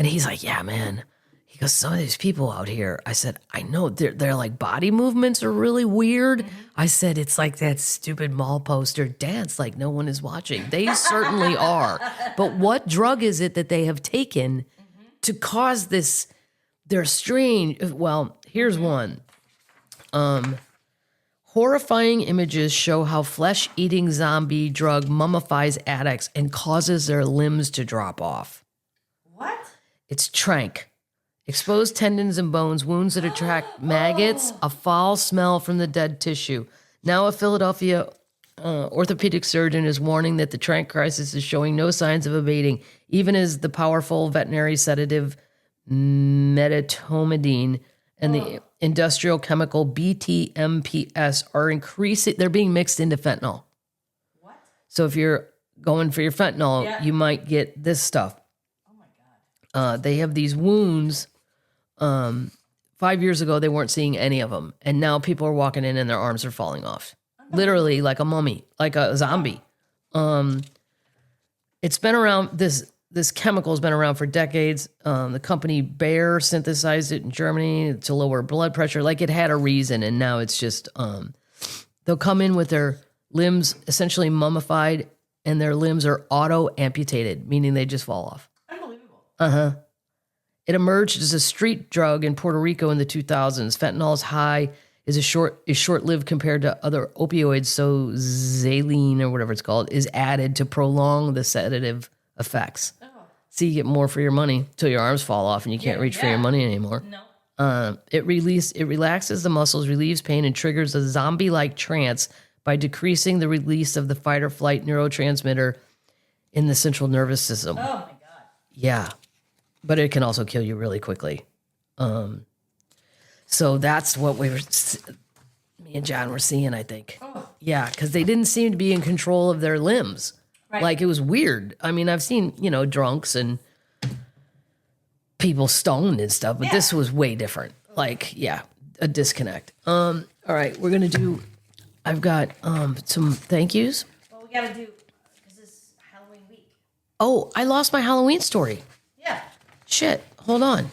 he's like, yeah, man. He goes, some of these people out here, I said, I know they're like body movements are really weird. I said, it's like that stupid mall poster dance like no one is watching. They certainly are. But what drug is it that they have taken to cause this? They're strange. Well, here's one. Horrifying images show how flesh-eating zombie drug mummifies addicts and causes their limbs to drop off. What? It's trank. Exposed tendons and bones, wounds that attract maggots, a foul smell from the dead tissue. Now a Philadelphia orthopedic surgeon is warning that the trank crisis is showing no signs of abating, even as the powerful veterinary sedative medetomidine and the industrial chemical BTMPS are increasing. They're being mixed into fentanyl. What? So if you're going for your fentanyl, you might get this stuff. Oh my God. They have these wounds. 5 years ago, they weren't seeing any of them. And now people are walking in and their arms are falling off. Literally like a mummy, like a zombie. It's been around, this chemical has been around for decades. The company Bayer synthesized it in Germany to lower blood pressure. Like it had a reason. And now it's just, they'll come in with their limbs essentially mummified and their limbs are auto amputated, meaning they just fall off. Unbelievable. It emerged as a street drug in Puerto Rico in the 2000s. Fentanyl's high is short-lived compared to other opioids, so xylene or whatever it's called is added to prolong the sedative effects. Oh. So you get more for your money till your arms fall off and you can't reach for your money anymore. No. It relaxes the muscles, relieves pain, and triggers a zombie-like trance by decreasing the release of the fight or flight neurotransmitter in the central nervous system. Oh my God. Yeah. But it can also kill you really quickly. So that's what me and John were seeing, I think. Oh. Yeah, because they didn't seem to be in control of their limbs. Right. Like it was weird. I mean, I've seen, drunks and people stoned and stuff, but this was way different. Like, a disconnect. All right, we're going to do, I've got some thank yous. Well, we got to do, because this is Halloween week. Oh, I lost my Halloween story. Yeah. Shit, hold on.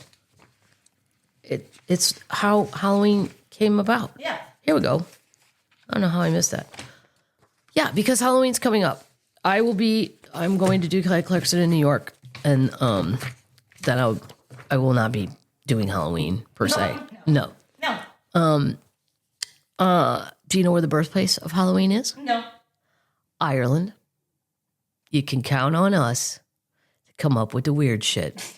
It's how Halloween came about. Yeah. Here we go. I don't know how I missed that. Yeah, because Halloween's coming up. I'm going to do Clarkson in New York, and then I will not be doing Halloween per se. No. Do you know where the birthplace of Halloween is? No. Ireland. You can count on us to come up with the weird shit.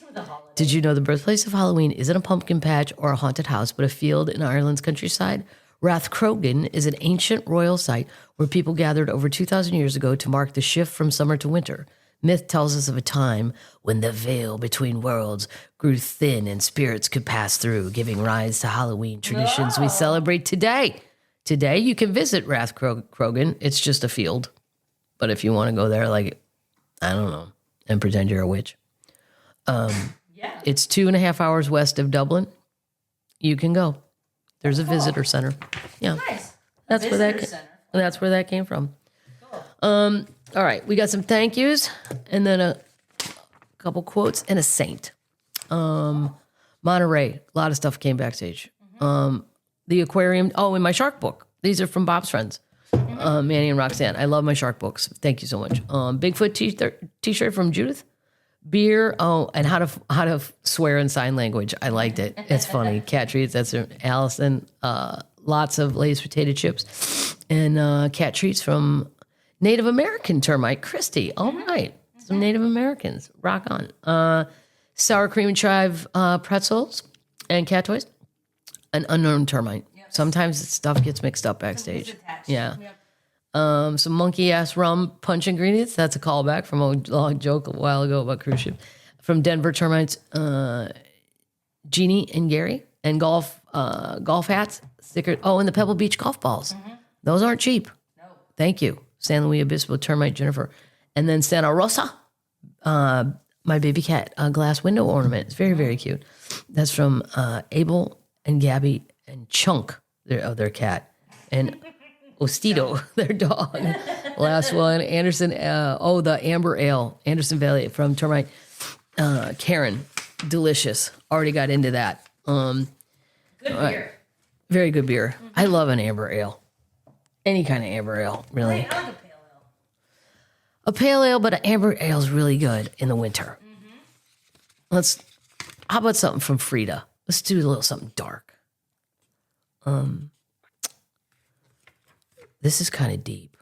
Did you know the birthplace of Halloween isn't a pumpkin patch or a haunted house, but a field in Ireland's countryside? Rathcrogan is an ancient royal site where people gathered over 2,000 years ago to mark the shift from summer to winter. Myth tells us of a time when the veil between worlds grew thin and spirits could pass through, giving rise to Halloween traditions we celebrate today. Today, you can visit Rathcrogan. It's just a field. But if you want to go there, I don't know, and pretend you're a witch. It's 2.5 hours west of Dublin. You can go. There's a visitor center. Yeah. Nice. That's where that came from. Cool. All right, we got some thank yous and then a couple quotes and a saint. Monterey, a lot of stuff came backstage. The aquarium, and my shark book. These are from Bob's friends. Manny and Roxanne. I love my shark books. Thank you so much. Bigfoot t-shirt from Judith. Beer, and how to swear in sign language. I liked it. It's funny. Cat treats, that's Allison. Lots of Lay's potato chips And cat treats from Native American termite, Christy. All right. Some Native Americans. Rock on. Sour cream and chive pretzels and cat toys. An unknown termite. Yep. Sometimes stuff gets mixed up backstage. Yeah. Yep. Some monkey ass rum punch ingredients. That's a callback from a joke a while ago about cruise ship. From Denver termites, Jeannie and Gary, and golf hats. Sticker. Oh, and the Pebble Beach golf balls. Those aren't cheap. No. Thank you, San Luis Obispo termite Jennifer, and then Santa Rosa. My baby cat glass window ornament. It's very, very cute. That's from Abel and Gabby and Chunk, their cat, and Ostito, their dog. Last one, Anderson. The Amber Ale, Anderson Valley from Termite. Karen, delicious. Already got into that. Good beer. Very good beer. I love an amber ale. Any kind of amber ale, really. I like a pale ale. A pale ale, but an amber ale is really good in the winter. How about something from Frida? Let's do a little something dark. This is kind of deep.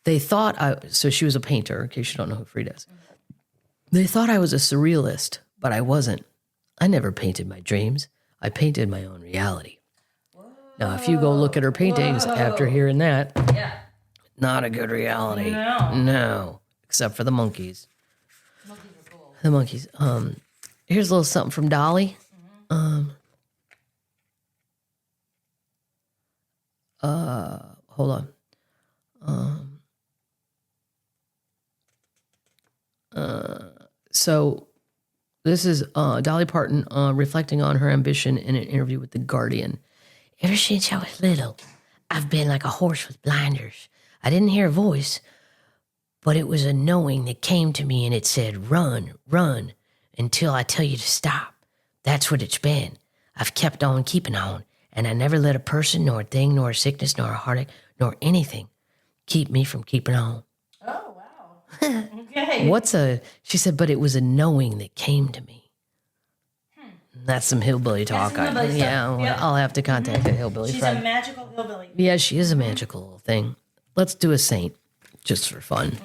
They thought so she was a painter, in case you don't know who Frida is. They thought I was a surrealist, but I wasn't. I never painted my dreams. I painted my own reality. Whoa. Now, if you go look at her paintings after hearing that, not a good reality. No. Except for the monkeys. Monkeys are cool. The monkeys. Here's a little something from Dolly. Hold on. So this is Dolly Parton reflecting on her ambition in an interview with The Guardian. Ever since I was little, I've been like a horse with blinders. I didn't hear a voice, but it was a knowing that came to me and it said, run, run, until I tell you to stop. That's what it's been. I've kept on keeping on, and I never let a person, nor a thing, nor a sickness, nor a heartache, nor anything keep me from keeping on. Oh, wow. Okay. She said, but it was a knowing that came to me. That's some hillbilly talk. I'll have to contact a hillbilly She's friend. a magical hillbilly. Yeah, she is a magical little thing. Let's do a saint, just for fun.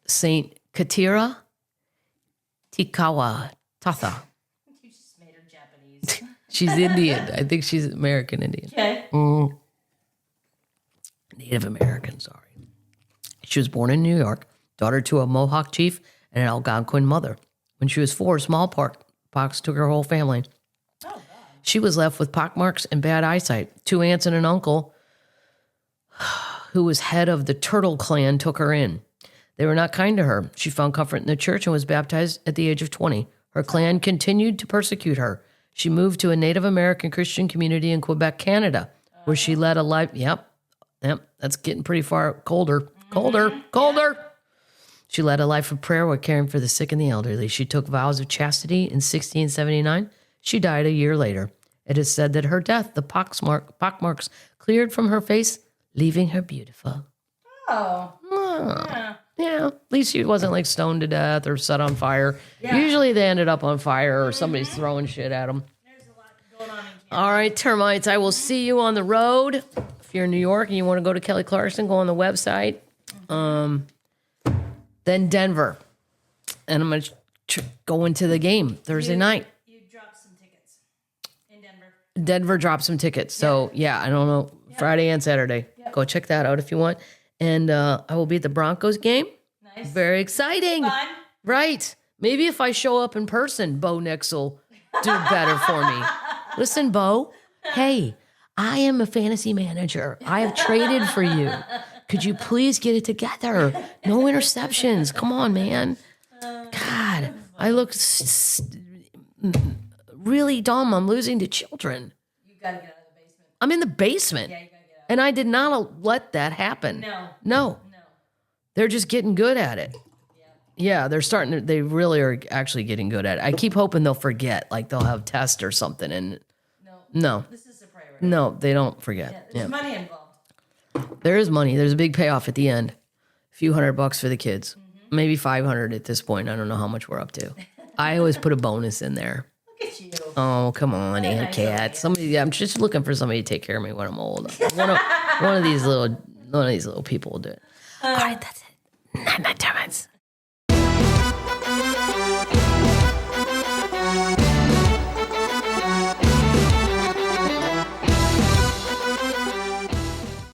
Saint Kateri Tekawitha. You just made her Japanese. She's Indian. I think she's American Indian. Okay. Native American, sorry. She was born in New York, daughter to a Mohawk chief and an Algonquin mother. When she was 4, smallpox took her whole family. Oh, God. She was left with pockmarks and bad eyesight. 2 aunts and an uncle who was head of the Turtle clan took her in. They were not kind to her. She found comfort in the church and was baptized at the age of 20. Her clan continued to persecute her. She moved to a Native American Christian community in Quebec, Canada, where she led a life. Yep, that's getting pretty far colder. She led a life of prayer while caring for the sick and the elderly. She took vows of chastity in 1679. She died a year later. It is said that her death, the pockmarks cleared from her face, leaving her beautiful. Oh. Yeah, at least she wasn't like stoned to death or set on fire. Yeah. Usually they ended up on fire or somebody's throwing shit at them. There's a lot going on in Canada. All right, termites, I will see you on the road. If you're in New York and you want to go to Kelly Clarkson, go on the website. Then Denver. And I'm going to go into the game Thursday night. You dropped some tickets in Denver. Denver dropped some tickets. So, I don't know, Friday and Saturday. Yep. Go check that out if you want. And I will be at the Broncos game. Nice. Very exciting. Fun. Right. Maybe if I show up in person, Bo Nix will do better for me. Listen, Bo. Hey, I am a fantasy manager. I have traded for you. Could you please get it together? No interceptions. Come on, man. God, I look really dumb. I'm losing to children. You got to get out of the basement. I'm in the basement. Yeah, you got to get out. And I did not let that happen. No. They're just getting good at it. Yeah, they really are actually getting good at it. I keep hoping they'll forget, like they'll have tests or something. And no. This is a priority. No, they don't forget. There's money involved. There is money. There's a big payoff at the end. A few $100 for the kids. Maybe 500 at this point. I don't know how much we're up to. I always put a bonus in there. at you. Oh, come on, Aunt Cat. Somebody, I'm just looking for somebody to take care of me when I'm old. One of these little people will do it. All right, that's it. Night, 10 minutes.